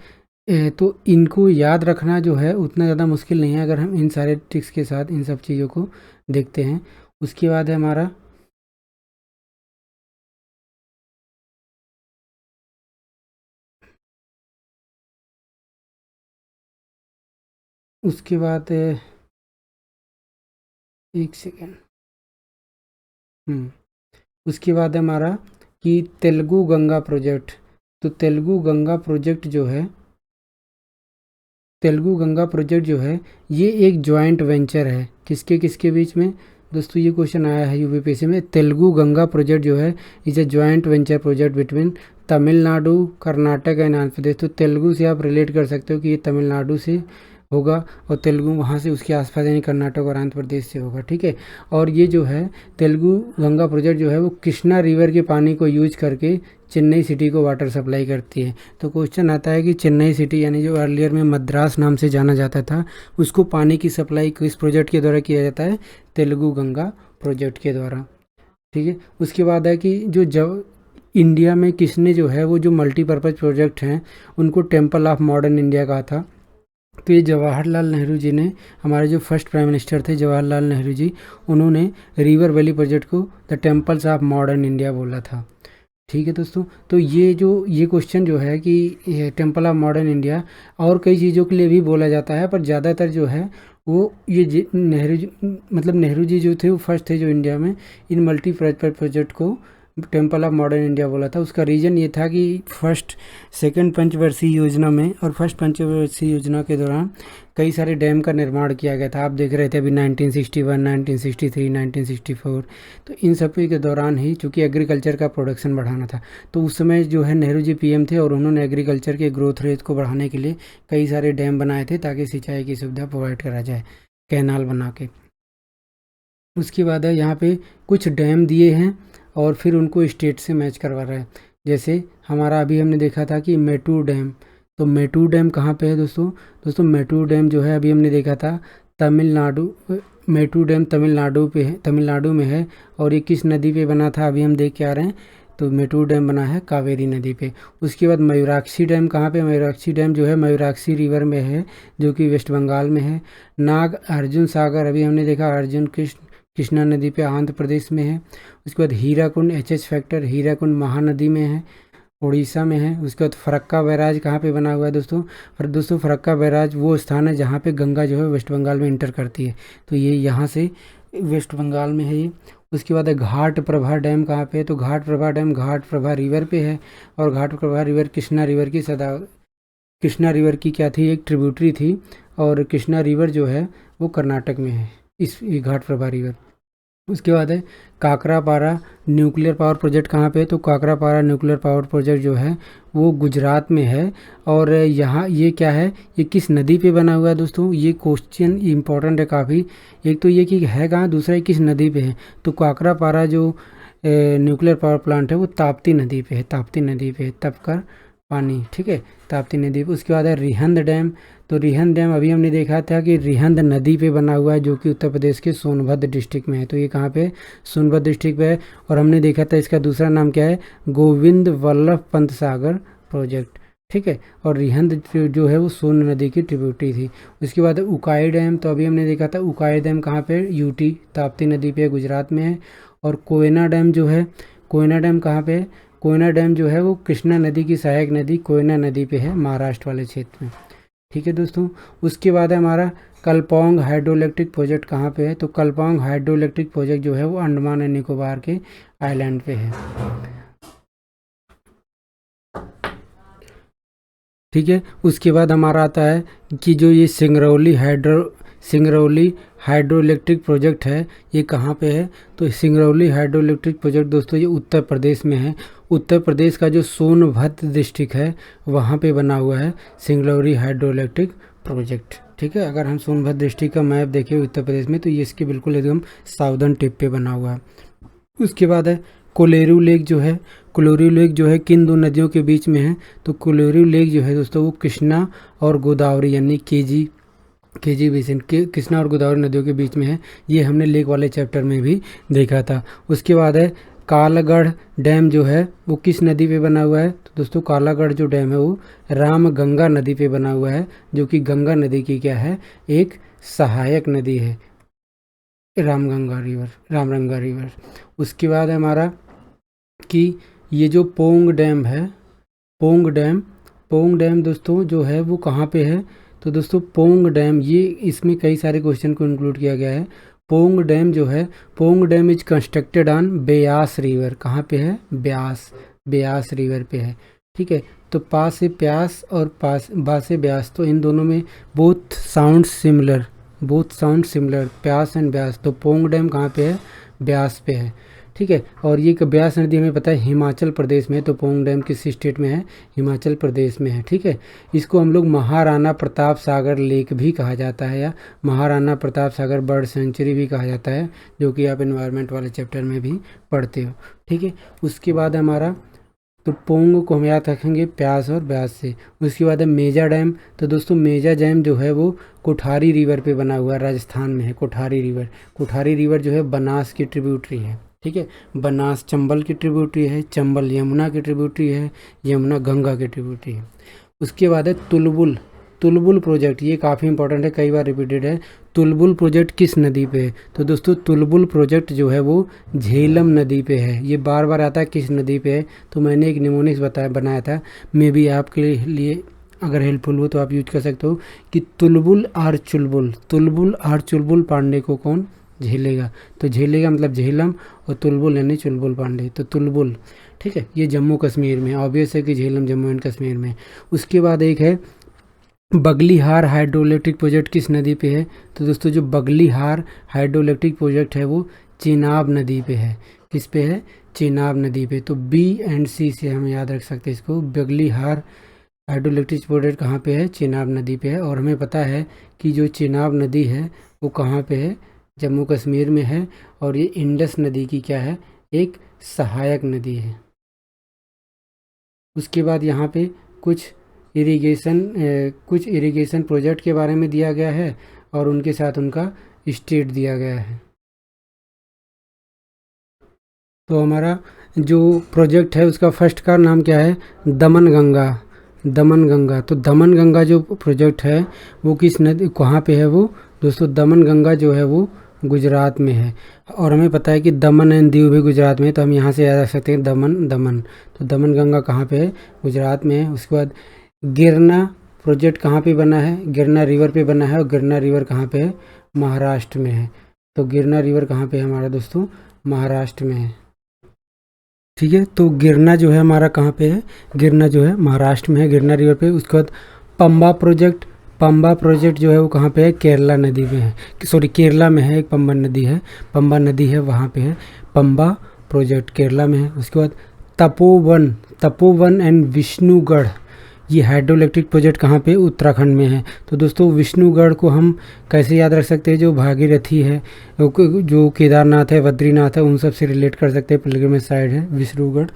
तो इनको याद रखना जो है उतना ज़्यादा मुश्किल नहीं है अगर हम इन सारे ट्रिक्स के साथ इन सब चीज़ों को देखते हैं। उसके बाद है हमारा उसके बाद एक सेकेंड। उसके बाद है हमारा कि तेलुगु गंगा प्रोजेक्ट। तो तेलुगु गंगा प्रोजेक्ट जो है ये एक जॉइंट वेंचर है, किसके किसके बीच में? दोस्तों ये क्वेश्चन आया है यूपीपीएससी में। तेलुगु गंगा प्रोजेक्ट जो है is a joint venture project between Tamil Nadu, Karnataka and Andhra Pradesh. तो तेलुगु से आप रिलेट कर सकते हो कि ये तमिलनाडु से होगा, और तेलुगु वहाँ से उसके आसपास यानी कर्नाटक और आंध्र प्रदेश से होगा। ठीक है। और ये जो है तेलुगु गंगा प्रोजेक्ट जो है वो कृष्णा रिवर के पानी को यूज करके चेन्नई सिटी को वाटर सप्लाई करती है। तो क्वेश्चन आता है कि चेन्नई सिटी यानी जो अर्लियर में मद्रास नाम से जाना जाता था, उसको पानी की सप्लाई किस प्रोजेक्ट के द्वारा किया जाता है? तेलुगु गंगा प्रोजेक्ट के द्वारा। ठीक है। उसके बाद है कि जो जब इंडिया में किसने जो है वो जो मल्टीपर्पज़ प्रोजेक्ट हैं उनको टेम्पल ऑफ मॉडर्न इंडिया कहा था? तो ये जवाहरलाल नेहरू जी ने, हमारे जो फर्स्ट प्राइम मिनिस्टर थे जवाहरलाल नेहरू जी, उन्होंने रिवर वैली प्रोजेक्ट को the temples of modern India बोला था। ठीक है दोस्तों। तो ये क्वेश्चन जो है कि टेम्पल ऑफ मॉडर्न इंडिया और कई चीज़ों के लिए भी बोला जाता है, पर ज़्यादातर जो है वो ये मतलब नेहरू जी जो थे वो फर्स्ट थे जो इंडिया में इन मल्टीपर्पज़ प्रोजेक्ट को टेम्पल ऑफ मॉडर्न इंडिया बोला था। उसका रीज़न ये था कि सेकंड पंचवर्षीय योजना में और फर्स्ट पंचवर्षीय योजना के दौरान कई सारे डैम का निर्माण किया गया था। आप देख रहे थे अभी 1961, 1963, 1964। तो इन सब के दौरान ही चूँकि एग्रीकल्चर का प्रोडक्शन बढ़ाना था, तो उस समय जो है नेहरू जी पीएम थे और उन्होंने एग्रीकल्चर के ग्रोथ रेट को बढ़ाने के लिए कई सारे डैम बनाए थे ताकि सिंचाई की सुविधा प्रोवाइड करा जाए, कैनाल बना के। उसके बाद है यहाँ पे कुछ डैम दिए हैं और फिर उनको स्टेट से मैच करवा रहा है। जैसे हमारा अभी हमने देखा था कि मेटूर डैम। तो मेटूर डैम कहाँ पे है दोस्तों? दोस्तों मेटूर डैम जो है अभी हमने देखा था तमिलनाडु, मेटूर डैम तमिलनाडु पे है, तमिलनाडु में है। और ये किस नदी पे बना था? अभी हम देख के आ रहे हैं तो मेटूर डैम बना है कावेरी नदी पे। उसके बाद मयूराक्षी डैम कहाँ पे, मयूराक्षी डैम जो है मयूराक्षी रिवर में है, जो कि वेस्ट बंगाल में है। नाग अर्जुन सागर अभी हमने देखा अर्जुन कृष्णा नदी पे आंध्र प्रदेश में है। उसके बाद हीराकुंड एच फैक्टर हीराकुंड महानदी में है, उड़ीसा में है। उसके बाद फरक्का बैराज कहाँ पे बना हुआ है दोस्तों, दोस्तों फरक्का बैराज वो स्थान है जहाँ पे गंगा जो है वेस्ट बंगाल में इंटर करती है, तो ये यहाँ से वेस्ट बंगाल में है ये। उसके बाद घाट प्रभा डैम कहाँ पे है, तो घाट प्रभा डैम घाट प्रभा रिवर पे है, और घाट प्रभा रिवर कृष्णा रिवर की क्या थी, एक ट्रिब्यूटरी थी, और कृष्णा रिवर जो है वो कर्नाटक में है, इस घाट प्रभा रिवर। उसके बाद है काकरापारा न्यूक्लियर पावर प्रोजेक्ट कहाँ पे है, तो काकरापारा न्यूक्लियर पावर प्रोजेक्ट जो है वो गुजरात में है। और यहाँ ये क्या है, ये किस नदी पे बना हुआ है दोस्तों, ये क्वेश्चन इंपॉर्टेंट है काफ़ी। एक तो ये कि है कहाँ, दूसरा किस नदी पे है, तो काकरापारा जो न्यूक्लियर पावर प्लांट है वो ताप्ती नदी पे है, ताप्ती नदी पे तपकर पानी, ठीक है, ताप्ती नदी पे। उसके बाद है रिहंद डैम, तो रिहंद डैम अभी हमने देखा था कि रिहंद नदी पे बना हुआ है, जो कि उत्तर प्रदेश के सोनभद्र डिस्ट्रिक्ट में है, तो ये कहाँ पे, सोनभद्र डिस्ट्रिक्ट पे है। और हमने देखा था इसका दूसरा नाम क्या है, गोविंद वल्लभ पंत सागर प्रोजेक्ट, ठीक है। और रिहंद जो है वो सोन नदी की ट्रिब्यूटरी थी। उसके बाद उकाई डैम, तो अभी हमने देखा था उकाई डैम कहाँ पे, यूटी ताप्ती नदी पे गुजरात में है। और कोयना डैम जो है, कोयना डैम कहाँ पे है, कोयना डैम जो है वो कृष्णा नदी की सहायक नदी कोयना नदी पे है, महाराष्ट्र वाले क्षेत्र में, ठीक है दोस्तों। उसके बाद है हमारा कलपोंग हाइड्रो इलेक्ट्रिक प्रोजेक्ट कहाँ पे है, तो कलपोंग हाइड्रो इलेक्ट्रिक प्रोजेक्ट जो है वो अंडमान एंड निकोबार के आइलैंड पे है, ठीक है। उसके बाद हमारा आता है कि जो ये सिंगरौली हाइड्रो इलेक्ट्रिक प्रोजेक्ट है, ये कहाँ पे है, तो सिंगरौली हाइड्रो इलेक्ट्रिक प्रोजेक्ट दोस्तों ये उत्तर प्रदेश में है। उत्तर प्रदेश का जो सोनभद्र डिस्ट्रिक्ट है वहाँ पे बना हुआ है सिंगरौली हाइड्रो इलेक्ट्रिक प्रोजेक्ट, ठीक है। अगर हम सोनभद्र डिस्ट्रिक्ट का मैप देखें उत्तर प्रदेश में, तो ये इसके बिल्कुल एकदम साउदर्न टिप पे बना हुआ है। उसके बाद है कोलेरू लेक जो है, कोलेरू लेक जो है किन दो नदियों के बीच में है, तो कोलेरू लेक जो है दोस्तों वो कृष्णा और गोदावरी यानी केजी बेसिन के कृष्णा और गोदावरी नदियों के बीच में है। ये हमने लेक वाले चैप्टर में भी देखा था। उसके बाद है कालागढ़ डैम जो है वो किस नदी पे बना हुआ है, तो दोस्तों कालागढ़ जो डैम है वो रामगंगा नदी पे बना हुआ है, जो कि गंगा नदी की क्या है, एक सहायक नदी है, रामगंगा रिवर। उसके बाद है हमारा कि ये जो पोंग डैम है, पोंग डैम दोस्तों जो है वो कहाँ पे है, तो दोस्तों पोंग डैम, ये इसमें कई सारे क्वेश्चन को इंक्लूड किया गया है। पोंग डैम जो है, Pong dam is constructed on Beas river, कहाँ पे है, ब्यास रिवर पे है, ठीक है। तो पा से प्यास और बा से ब्यास, तो इन दोनों में बोथ साउंड सिमिलर प्यास एंड ब्यास, तो पोंग डैम कहाँ पे है, ब्यास पे है, ठीक है। और ये ब्यास नदी हमें पता है हिमाचल प्रदेश में है, तो पोंग डैम किस स्टेट में है, हिमाचल प्रदेश में है, ठीक है। इसको हम लोग महाराणा प्रताप सागर लेक भी कहा जाता है, या महाराणा प्रताप सागर बर्ड सेंचुरी भी कहा जाता है, जो कि आप एनवायरनमेंट वाले चैप्टर में भी पढ़ते हो, ठीक है। उसके बाद हमारा, तो पोंग को हम याद रखेंगे प्यास और ब्यास से। उसके बाद है मेजा डैम, तो दोस्तों मेजा डैम जो है वो कोठारी रिवर पे बना हुआ है, राजस्थान में है कोठारी रिवर जो है बनास की ट्रिब्यूटरी है, ठीक है। बनास चंबल की ट्रिब्यूटरी है, चंबल यमुना की ट्रिब्यूटरी है, यमुना गंगा की ट्रिब्यूटरी है। उसके बाद है तुलबुल प्रोजेक्ट, ये काफ़ी इंपॉर्टेंट है, कई बार रिपीटेड है। तुलबुल प्रोजेक्ट किस नदी पे है, तो दोस्तों तुलबुल प्रोजेक्ट जो है वो झेलम नदी पे है। ये बार बार आता है किस नदी पे है, तो मैंने एक निमोनिक्स बनाया था, मे भी आपके लिए अगर हेल्पफुल हो तो आप यूज कर सकते हो, कि तुलबुल आर चुलबुल पांडे को कौन झेलेगा, तो झेलेगा मतलब झेलम, और तुलबुल यानी चुलबुल पांडे, तो तुलबुल, ठीक है। ये जम्मू कश्मीर में, ऑब्वियस है कि झेलम जम्मू एंड कश्मीर में। उसके बाद एक है बगलीहार हाइड्रो इलेक्ट्रिक प्रोजेक्ट किस नदी पे है, तो दोस्तों जो बगलीहार हाइड्रो इलेक्ट्रिक प्रोजेक्ट है वो चेनाब नदी पे है, किस पे है, चेनाब नदी पे। तो B&C से हम याद रख सकते हैं इसको, बगलीहार हाइड्रो इलेक्ट्रिक प्रोजेक्ट कहाँ पे है, चेनाब नदी पे है। और हमें पता है कि जो चेनाब नदी है वो कहाँ पे है, जम्मू कश्मीर में है, और ये इंडस नदी की क्या है, एक सहायक नदी है। उसके बाद यहाँ पे कुछ इरिगेशन प्रोजेक्ट के बारे में दिया गया है, और उनके साथ उनका स्टेट दिया गया है। तो हमारा जो प्रोजेक्ट है उसका फर्स्ट का नाम क्या है, दमन गंगा। दमन गंगा, तो दमन गंगा जो प्रोजेक्ट है वो किस नदी, कहाँ पे है वो दोस्तों, दमन गंगा जो है वो गुजरात में है। और हमें पता है कि दमन एंड दीव भी गुजरात में है, तो हम यहाँ से याद रख सकते हैं दमन दमन। तो दमन गंगा कहाँ पे है, गुजरात में है। उसके बाद गिरना प्रोजेक्ट कहाँ पे बना है, गिरना रिवर पे बना है, और गिरना रिवर कहाँ पे है, महाराष्ट्र में है। तो गिरना रिवर कहाँ पे है हमारा दोस्तों, महाराष्ट्र में है। ठीक है, तो गिरना जो है हमारा कहाँ पे है, गिरना जो है महाराष्ट्र में है, गिरना रिवर पे। उसके बाद पंबा प्रोजेक्ट, पंबा प्रोजेक्ट जो है वो कहाँ पे है, केरला नदी में है, सॉरी केरला में है, एक पंबा नदी है, पंबा नदी है वहाँ पे है, पंबा प्रोजेक्ट केरला में है। उसके बाद तपोवन, तपोवन एंड विष्णुगढ़, ये हाइड्रो इलेक्ट्रिक प्रोजेक्ट कहाँ पे, उत्तराखंड में है। तो दोस्तों विष्णुगढ़ को हम कैसे याद रख सकते हैं, जो भागीरथी है, जो केदारनाथ है, बद्रीनाथ है, उन सब से रिलेट कर सकते हैं, पिलग्रिमेज साइड है विष्णुगढ़।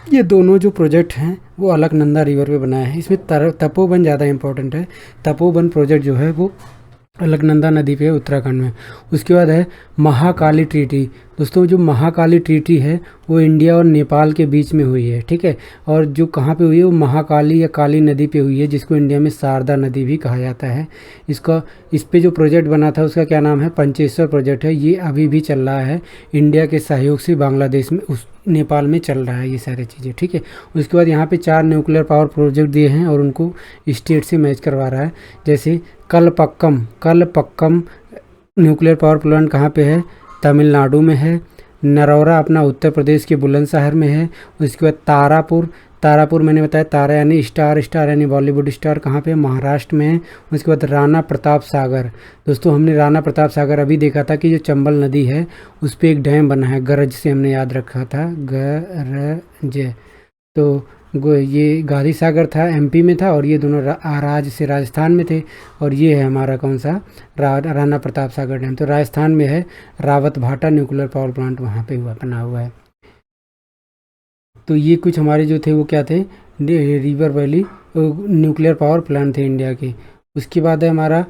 ये दोनों जो प्रोजेक्ट हैं वो अलकनंदा रिवर पे बनाए हैं। इसमें तपोवन ज़्यादा इंपॉर्टेंट है, तपोवन प्रोजेक्ट जो है वो अलकनंदा नदी पे है, उत्तराखंड में। उसके बाद है महाकाली ट्रीटी। दोस्तों जो महाकाली ट्रीटी है वो इंडिया और नेपाल के बीच में हुई है, ठीक है। और जो कहाँ पे हुई है, वो महाकाली या काली नदी पे हुई है, जिसको इंडिया में शारदा नदी भी कहा जाता है। इस पे जो प्रोजेक्ट बना था उसका क्या नाम है, पंचेश्वर प्रोजेक्ट है। ये अभी भी चल रहा है, इंडिया के सहयोग से बांग्लादेश में, उस नेपाल में चल रहा है ये सारी चीज़ें, ठीक है। उसके बाद यहाँ पे 4 न्यूक्लियर पावर प्रोजेक्ट दिए हैं और उनको स्टेट से मैच करवा रहा है। जैसे कलपक्कम न्यूक्लियर पावर प्लांट कहाँ पे है, तमिलनाडु में है। नरौरा अपना उत्तर प्रदेश के बुलंदशहर में है। उसके बाद तारापुर, तारापुर मैंने बताया, तारा यानी स्टार, स्टार यानी बॉलीवुड स्टार, कहाँ पे, महाराष्ट्र में है। उसके बाद राणा प्रताप सागर। दोस्तों हमने राणा प्रताप सागर अभी देखा था कि जो चंबल नदी है उस पर एक डैम बना है, गरज से हमने याद रखा था, गरज। तो ये गांधी सागर था, एमपी में था, और ये दोनों राज्य से राजस्थान में थे। और ये है हमारा कौन सा, राणा प्रताप सागर डैम, तो राजस्थान में है। रावत भाटा न्यूक्लियर पावर प्लांट वहाँ पे बना हुआ है। तो ये कुछ हमारे जो थे वो क्या थे, river valley nuclear power plant थे इंडिया के। उसके बाद है हमारा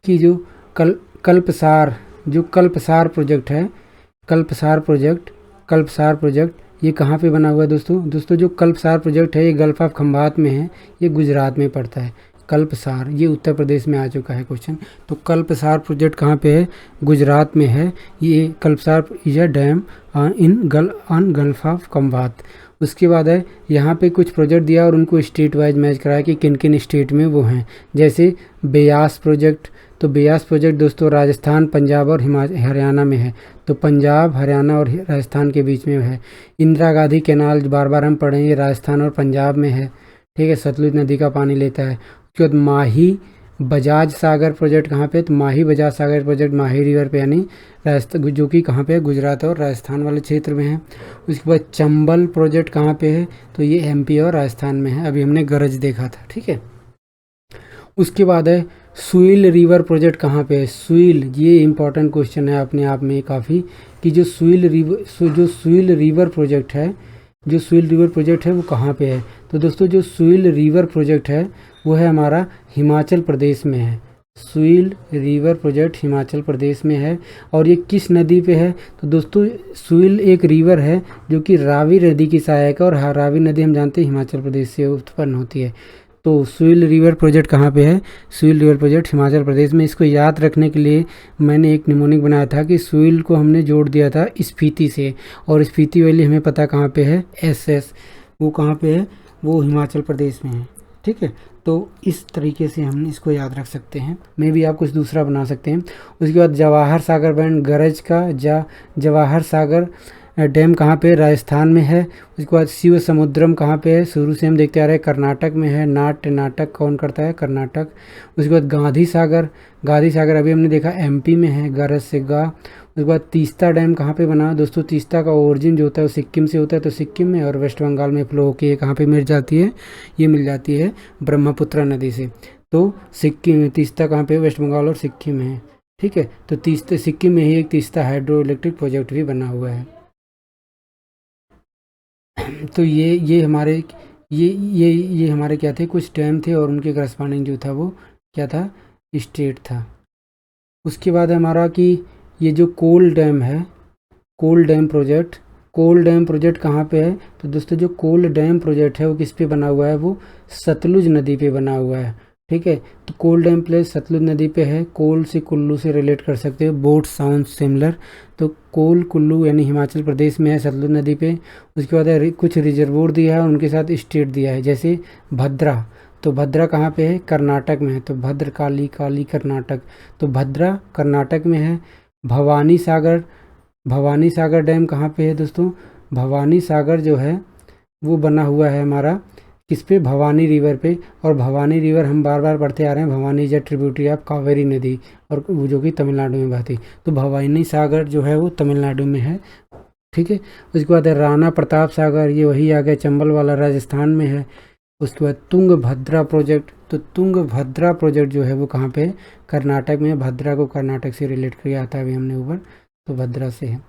कि जो कल्पसार, जो कल्पसार प्रोजेक्ट है, कल्पसार प्रोजेक्ट ये कहाँ पे बना हुआ है दोस्तों जो कल्पसार प्रोजेक्ट है ये गल्फ ऑफ खंभात में है, ये गुजरात में पड़ता है। कल्पसार ये उत्तर प्रदेश में आ चुका है क्वेश्चन। तो कल्पसार प्रोजेक्ट कहाँ पे है, गुजरात में है। ये Kalpasar is a dam on gulf of Khambhat. उसके बाद है यहाँ पे कुछ प्रोजेक्ट दिया और उनको स्टेट वाइज मैच कराया कि किन किन स्टेट में वो हैं। जैसे ब्यास प्रोजेक्ट, तो ब्यास प्रोजेक्ट दोस्तों राजस्थान, पंजाब और हरियाणा में है। तो पंजाब, हरियाणा और राजस्थान के बीच में है। इंदिरा गांधी कैनाल बार बार हम पढ़े, ये राजस्थान और पंजाब में है, ठीक है, सतलुज नदी का पानी लेता है। उसके बाद माही बजाज सागर प्रोजेक्ट कहाँ पे, तो माही बजाज सागर प्रोजेक्ट माही रिवर पे यानी राजस्थान, जो कि कहाँ पे है, गुजरात और राजस्थान वाले क्षेत्र में है। उसके बाद चंबल प्रोजेक्ट कहाँ पे है, तो ये एमपी और राजस्थान में है, अभी हमने गरज देखा था, ठीक है। उसके बाद है सुइल रिवर प्रोजेक्ट कहाँ पे है, सुइल, ये इंपॉर्टेंट क्वेश्चन है अपने आप में काफ़ी, कि जो सुइल रिवर प्रोजेक्ट है, जो सुइल रिवर प्रोजेक्ट है वो कहाँ पे है। तो दोस्तों जो सुइल रिवर प्रोजेक्ट है वो है हमारा हिमाचल प्रदेश में है। सुइल रिवर प्रोजेक्ट हिमाचल प्रदेश में है। और ये किस नदी पे है, तो दोस्तों सुइल एक रिवर है जो कि रावी नदी की सहायक है, और रावी नदी हम जानते हैं हिमाचल प्रदेश से उत्पन्न होती है। तो सुइल रिवर प्रोजेक्ट कहाँ पे है, सुइल रिवर प्रोजेक्ट हिमाचल प्रदेश में। इसको याद रखने के लिए मैंने एक निमोनिक बनाया था कि सुइल को हमने जोड़ दिया था स्पीति से, और स्पीति वैली हमें पता कहाँ पे है, एसएस, वो कहाँ पे है, वो हिमाचल प्रदेश में है, ठीक है। तो इस तरीके से हम इसको याद रख सकते हैं, मे भी आप कुछ दूसरा बना सकते हैं। उसके बाद जवाहर सागर बैंड गरज का जवाहर सागर डैम कहाँ पे, राजस्थान में है। उसके बाद शिव समुद्रम कहाँ पे है, शुरू से हम देखते आ रहे हैं कर्नाटक में है। नाटक कौन करता है, कर्नाटक। उसके बाद गांधी सागर अभी हमने देखा एमपी में है, गरज से गा। उसके बाद तीस्ता डैम कहाँ पे बना दोस्तों, तीस्ता का ओरिजिन जो होता है वो सिक्किम से होता है, तो सिक्किम में, और वेस्ट बंगाल में फ्लो होकर कहाँ पे मिल जाती है, ये मिल जाती है ब्रह्मपुत्र नदी से। तो सिक्किम, तीस्ता कहाँ पे, वेस्ट बंगाल और सिक्किम में है, ठीक है। तो तीस्ता, सिक्किम में ही एक तीस्ता हाइड्रो इलेक्ट्रिक प्रोजेक्ट भी बना हुआ है। तो ये हमारे ये हमारे क्या थे, कुछ डैम थे, और उनके करस्पॉन्डिंग जो था वो क्या था, स्टेट था। उसके बाद हमारा कि ये जो कोल डैम है, कोल डैम प्रोजेक्ट, कोल डैम प्रोजेक्ट कहाँ पे है? तो दोस्तों जो कोल डैम प्रोजेक्ट है वो किस पे बना हुआ है? वो सतलुज नदी पे बना हुआ है। ठीक है, तो कोल डैम प्लेस सतलुज नदी पे है। कोल से कुल्लू से रिलेट कर सकते हो, बोथ साउंड सिमिलर। तो कोल कुल्लू यानी हिमाचल प्रदेश में है, सतलुज नदी पे। उसके बाद कुछ रिजर्वोर दिया है और उनके साथ स्टेट दिया है, जैसे भद्रा। तो भद्रा कहाँ पे है? कर्नाटक में है। तो भद्रकाली, काली कर्नाटक, तो भद्रा कर्नाटक में है। भवानी सागर, भवानी सागर डैम कहाँ पे है दोस्तों? भवानी सागर जो है वो बना हुआ है हमारा किस पे? भवानी रिवर पे। और भवानी रिवर हम बार बार पढ़ते आ रहे हैं, Bhavani is a tributary of Kaveri नदी, और वो जो कि तमिलनाडु में बहती। तो भवानी सागर जो है वो तमिलनाडु में है। ठीक है, उसके बाद है राणा प्रताप सागर, ये वही आ गया चंबल वाला, राजस्थान में है। उसके बाद तुंगभद्रा प्रोजेक्ट, तो तुंगभद्रा प्रोजेक्ट जो है वो कहाँ पे है? कर्नाटक में। भद्रा को कर्नाटक से रिलेट किया आता है अभी हमने ऊपर, तो भद्रा से है।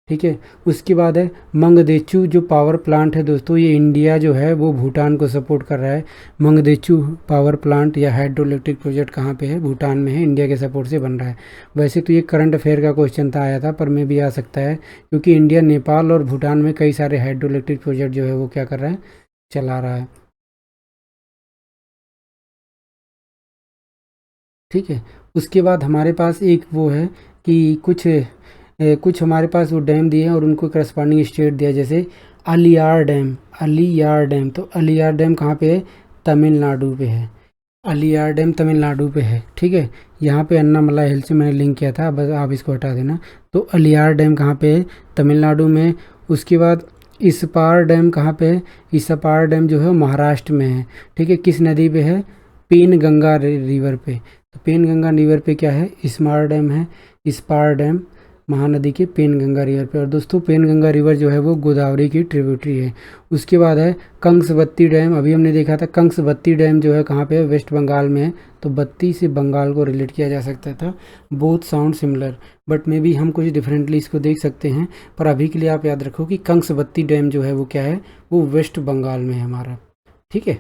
ठीक है, उसके बाद है मंगदेचू जो पावर प्लांट है दोस्तों, ये इंडिया जो है वो भूटान को सपोर्ट कर रहा है। मंगदेचू पावर प्लांट या हाइड्रो इलेक्ट्रिक प्रोजेक्ट कहाँ पे है? भूटान में है, इंडिया के सपोर्ट से बन रहा है। वैसे तो ये करंट अफेयर का क्वेश्चन था, आया था, पर में भी आ सकता है, क्योंकि इंडिया नेपाल और भूटान में कई सारे हाइड्रो इलेक्ट्रिक प्रोजेक्ट जो है वो क्या कर रहा है? चला रहा है। ठीक है, उसके बाद हमारे पास एक वो है कि कुछ हमारे पास वो डैम दिए हैं और उनको करस्पॉन्डिंग स्टेट दिया, जैसे अलियार डैम। अलियार डैम, तो अलियार डैम कहाँ पे है? तमिलनाडु पे है। अलियार डैम तमिलनाडु पे है। ठीक है, यहाँ पे अन्नामला हिल से मैंने लिंक किया था, बस आप इसको हटा देना। तो अलियार डैम कहाँ पे है? तमिलनाडु में। उसके बाद इस्पार डैम कहाँ पे है? इस्पार डैम जो है महाराष्ट्र में है। ठीक है, किस नदी पे है? पेनगंगा रिवर पे। तो पेनगंगा रिवर पे क्या है? स्मार डैम है। इस्पार डैम महानदी के पेनगंगा रिवर पे। और दोस्तों पेनगंगा रिवर जो है वो गोदावरी की ट्रिब्यूटरी है। उसके बाद है कंसबत्ती डैम, अभी हमने देखा था। कंसबत्ती डैम जो है कहाँ पे है? वेस्ट बंगाल में है। तो बत्ती से बंगाल को रिलेट किया जा सकता था। Both sound similar, but may be हम कुछ डिफरेंटली इसको देख सकते हैं। पर अभी के लिए आप याद रखो कि कंसबत्ती डैम जो है वो क्या है? वो वेस्ट बंगाल में है हमारा। ठीक है,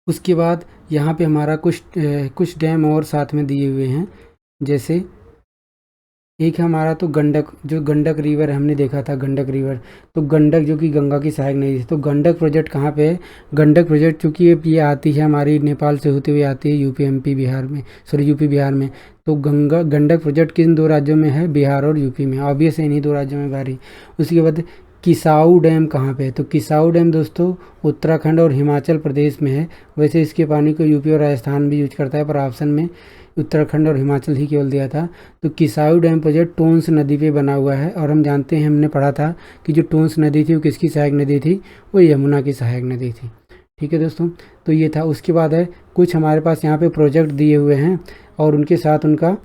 उसके बाद यहाँ पे हमारा कुछ डैम और साथ में दिए हुए हैं, जैसे एक है हमारा तो गंडक, जो गंडक रिवर हमने देखा था, गंडक रिवर। तो गंडक जो कि गंगा की सहायक नदी है, तो गंडक प्रोजेक्ट कहाँ पे है? गंडक प्रोजेक्ट चूँकि ये आती है हमारी नेपाल से होते हुए आती है यूपी एमपी बिहार में, सॉरी यूपी बिहार में। तो गंडक प्रोजेक्ट किन दो राज्यों में है? बिहार और यूपी में, ऑब्वियस है इन्हीं दो राज्यों में भारी। उसके बाद किसाऊ डैम कहाँ पे है? तो किसाऊ डैम दोस्तों उत्तराखंड और हिमाचल प्रदेश में है। वैसे इसके पानी को यूपी और राजस्थान भी यूज करता है, पर ऑप्शन में उत्तराखंड और हिमाचल ही केवल दिया था। तो किसाऊ डैम प्रोजेक्ट टोंस नदी पे बना हुआ है, और हम जानते हैं, हमने पढ़ा था कि जो टोंस नदी थी वो किसकी सहायक नदी थी? वो यमुना की सहायक नदी थी। ठीक है दोस्तों, तो ये था। उसके बाद है कुछ हमारे पास यहाँ पे प्रोजेक्ट दिए हुए हैं और उनके साथ उनका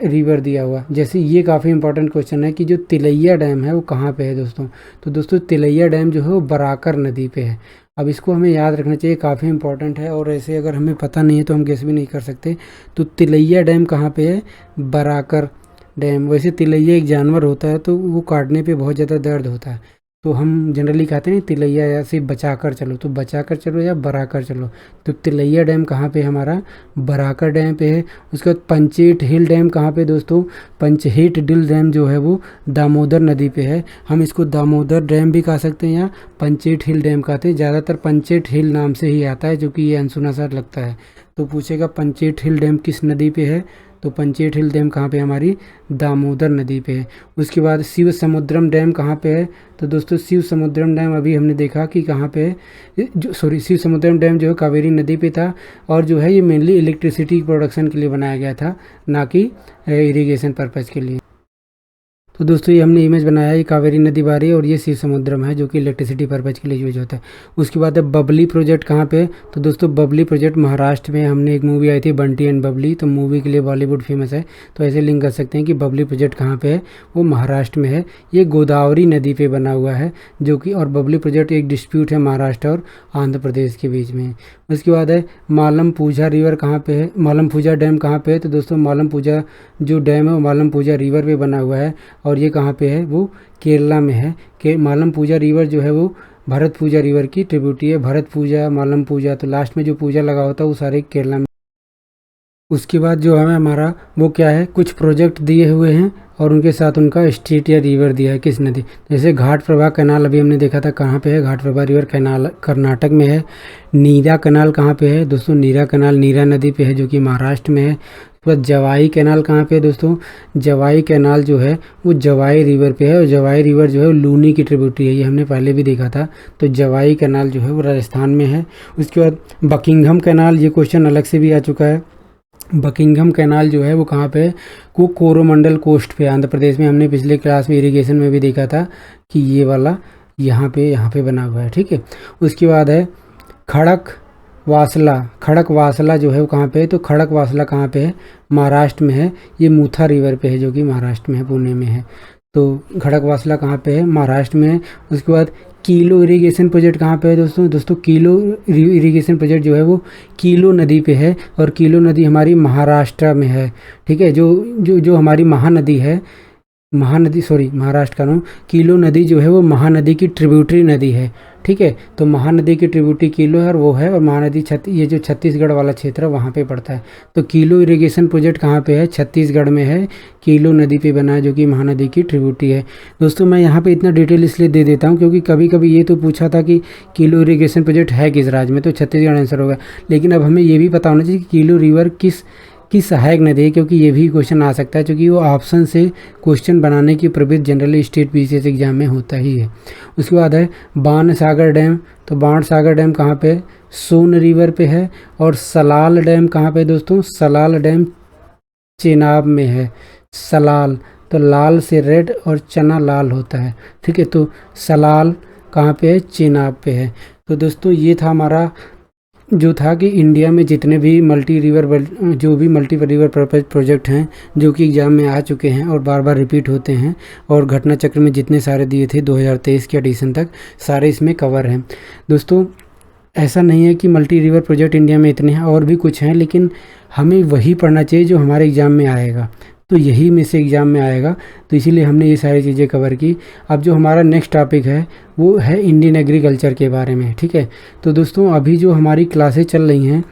रिवर दिया हुआ, जैसे ये काफ़ी इंपॉर्टेंट क्वेश्चन है कि जो तिलैया डैम है वो कहाँ पे है दोस्तों? तो दोस्तों तिलैया डैम जो है वो बराकर नदी पे है। अब इसको हमें याद रखना चाहिए, काफ़ी इंपॉर्टेंट है, और ऐसे अगर हमें पता नहीं है तो हम गेस भी नहीं कर सकते। तो तिलैया डैम कहाँ पे है? बराकर डैम। वैसे तिलैया एक जानवर होता है, तो वो काटने पे बहुत ज़्यादा दर्द होता है, तो हम जनरली कहते हैं तिलैया या से बचा कर चलो, तो बचा कर चलो या बरा कर चलो। तो तिलैया डैम कहाँ पे हमारा? बराकर डैम पे है। उसके बाद पंचेट हिल डैम कहाँ पे दोस्तों? पंचहेट डिल डैम जो है वो दामोदर नदी पे है। हम इसको दामोदर डैम भी कह सकते हैं या पंचेट हिल डैम कहते हैं, ज़्यादातर पंचेट हिल नाम से ही आता है, जो कि ये अनसुना सा लगता है। तो पूछेगा पंचेट हिल डैम किस नदी पे है? तो पंचेट हिल डैम कहाँ पे हमारी? दामोदर नदी पे है। उसके बाद शिव समुद्रम डैम कहाँ पे है? तो दोस्तों शिव समुद्रम डैम अभी हमने देखा कि कहाँ पे है, जो सॉरी शिव समुद्रम डैम जो है कावेरी नदी पे था, और जो है ये मेनली इलेक्ट्रिसिटी प्रोडक्शन के लिए बनाया गया था, ना कि इरिगेशन पर्पज़ के लिए। तो दोस्तों ये हमने इमेज बनाया है, ये कावेरी नदी बारी है और ये शिव समुद्रम है, जो कि इलेक्ट्रिसिटी पर्पज़ के लिए यूज होता है। उसके बाद है बबली प्रोजेक्ट कहाँ पे? तो दोस्तों बबली प्रोजेक्ट महाराष्ट्र में। हमने एक मूवी आई थी बंटी एंड बबली, तो मूवी के लिए बॉलीवुड फेमस है, तो ऐसे लिंक कर सकते हैं कि बबली प्रोजेक्ट कहाँ पे है? वो महाराष्ट्र में है। ये गोदावरी नदी पे बना हुआ है, जो कि, और बबली प्रोजेक्ट एक डिस्प्यूट है महाराष्ट्र और आंध्र प्रदेश के बीच में। उसके बाद है मालम पूजा रिवर कहाँ पे है? मालम पूजा डैम कहाँ पे है? तो दोस्तों मालम पूजा जो डैम है वो मालम पूजा रिवर पे बना हुआ है, और ये कहाँ पे है? वो केरला में है। के मालम पूजा रिवर जो है वो भरत पूजा रिवर की ट्रिब्यूटरी है। भरत पूजा, मालम पूजा, तो लास्ट में जो पूजा लगा होता है वो सारे केरला में उसके बाद जो है हमारा वो क्या है, कुछ प्रोजेक्ट दिए हुए हैं और उनके साथ उनका स्ट्रीट या रिवर दिया है, किस नदी। जैसे घाट प्रभा कैनाल अभी हमने देखा था, कहाँ पे है, घाट प्रभा रिवर कैनाल कर्नाटक में है। नीरा कैनाल कहाँ पे है दोस्तों, नीरा कैनाल नीरा नदी पे है जो कि महाराष्ट्र में है। उसके बाद जवाई कैनाल कहाँ पे है दोस्तों, जवाई कैनाल जो है वो जवाई रिवर पे है, और जवाई रिवर जो है लूनी की ट्रिब्यूटरी है, ये हमने पहले भी देखा था। तो जवाई कैनाल जो है वो राजस्थान में है। उसके बाद बकिंघम कैनाल, ये क्वेश्चन अलग से भी आ चुका है। बकिंघम कैनाल जो है वो कहाँ पे है, वो कोरोमंडल कोस्ट पे आंध्र प्रदेश में। हमने पिछले क्लास में इरिगेशन में भी देखा था कि ये वाला यहाँ पे बना हुआ है, ठीक है। उसके बाद है खड़क वासला, खड़क वासला जो है वो कहाँ पे है, तो खड़क वासला कहाँ पे है, महाराष्ट्र में है। ये मूथा रिवर पे है जो कि महाराष्ट्र में है, पुणे में है। तो खड़क वासला कहाँ पे है, महाराष्ट्र में है। उसके बाद कीलो इरिगेशन प्रोजेक्ट कहाँ पे है दोस्तों कीलो इरिगेशन प्रोजेक्ट जो है वो कीलो नदी पे है, और कीलो नदी हमारी महाराष्ट्र में है, ठीक है। जो जो जो हमारी महानदी है, महानदी सॉरी महाराष्ट्र का नाम, कीलो नदी जो है वो महानदी की ट्रिब्यूटरी नदी है, ठीक है। तो महानदी की ट्रिब्यूटरी कीलो है और वो है, और महानदी ये जो छत्तीसगढ़ वाला क्षेत्र है वहाँ पे पड़ता है। तो कीलो इरिगेशन प्रोजेक्ट कहाँ पे है, छत्तीसगढ़ में है, कीलो नदी पे बना है जो कि महानदी की ट्रिब्यूटरी है। दोस्तों मैं यहाँ पे इतना डिटेल इसलिए दे देता हूँ क्योंकि कभी कभी ये तो पूछा था कि कीलो इरिगेशन प्रोजेक्ट है किस राज्य में, तो छत्तीसगढ़ आंसर होगा। लेकिन अब हमें ये भी पता होना चाहिए कि कीलो रिवर किस सहायक नदी है, क्योंकि ये भी क्वेश्चन आ सकता है, क्योंकि वो ऑप्शन से क्वेश्चन बनाने की प्रवृत्ति जनरली स्टेट बीसीएस एग्जाम में होता ही है। उसके बाद है बाणसागर डैम, तो बाणसागर डैम कहाँ पे, सोन रिवर पे है। और सलाल डैम कहाँ पे दोस्तों, सलाल डैम चेनाब में है। सलाल, तो लाल से रेड और चना लाल होता है, ठीक है। तो सलाल कहाँ पे है, चेनाब पे है। तो दोस्तों ये था हमारा जो था कि इंडिया में जितने भी मल्टी रिवर प्रोजेक्ट हैं जो कि एग्ज़ाम में आ चुके हैं और बार बार रिपीट होते हैं, और घटना चक्र में जितने सारे दिए थे 2023 के एडिशन तक, सारे इसमें कवर हैं। दोस्तों ऐसा नहीं है कि मल्टी रिवर प्रोजेक्ट इंडिया में इतने हैं, और भी कुछ हैं, लेकिन हमें वही पढ़ना चाहिए जो हमारे एग्ज़ाम में आएगा, तो यही में से एग्ज़ाम में आएगा, तो इसीलिए हमने ये सारी चीज़ें कवर की। अब जो हमारा नेक्स्ट टॉपिक है वो है इंडियन एग्रीकल्चर के बारे में, ठीक है। तो दोस्तों अभी जो हमारी क्लासें चल रही हैं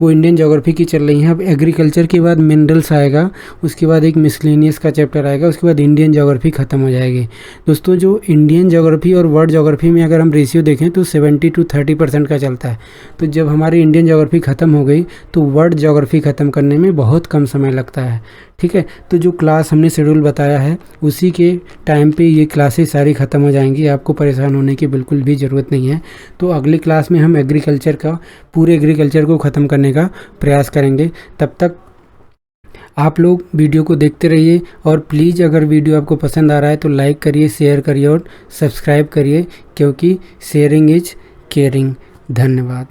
वो इंडियन ज्योग्राफी की चल रही हैं। अब एग्रीकल्चर के बाद मिनरल्स आएगा, उसके बाद एक मिसलेनियस का चैप्टर आएगा, उसके बाद इंडियन ज्योग्राफी ख़त्म हो जाएगी। दोस्तों जो इंडियन ज्योग्राफी और वर्ल्ड ज्योग्राफी में अगर हम रेशियो देखें तो 70 to 30% का चलता है। तो जब हमारी इंडियन ज्योग्राफी ख़त्म हो गई तो वर्ल्ड ज्योग्राफी ख़त्म करने में बहुत कम समय लगता है, ठीक है। तो जो क्लास हमने शेड्यूल बताया है उसी के टाइम पे ये क्लासेस सारी ख़त्म हो जाएंगी, आपको परेशान होने की बिल्कुल भी ज़रूरत नहीं है। तो अगली क्लास में हम एग्रीकल्चर का पूरे एग्रीकल्चर को ख़त्म करने का प्रयास करेंगे। तब तक आप लोग वीडियो को देखते रहिए, और प्लीज़ अगर वीडियो आपको पसंद आ रहा है तो लाइक करिए, शेयर करिए और सब्सक्राइब करिए, क्योंकि शेयरिंग इज केयरिंग। धन्यवाद।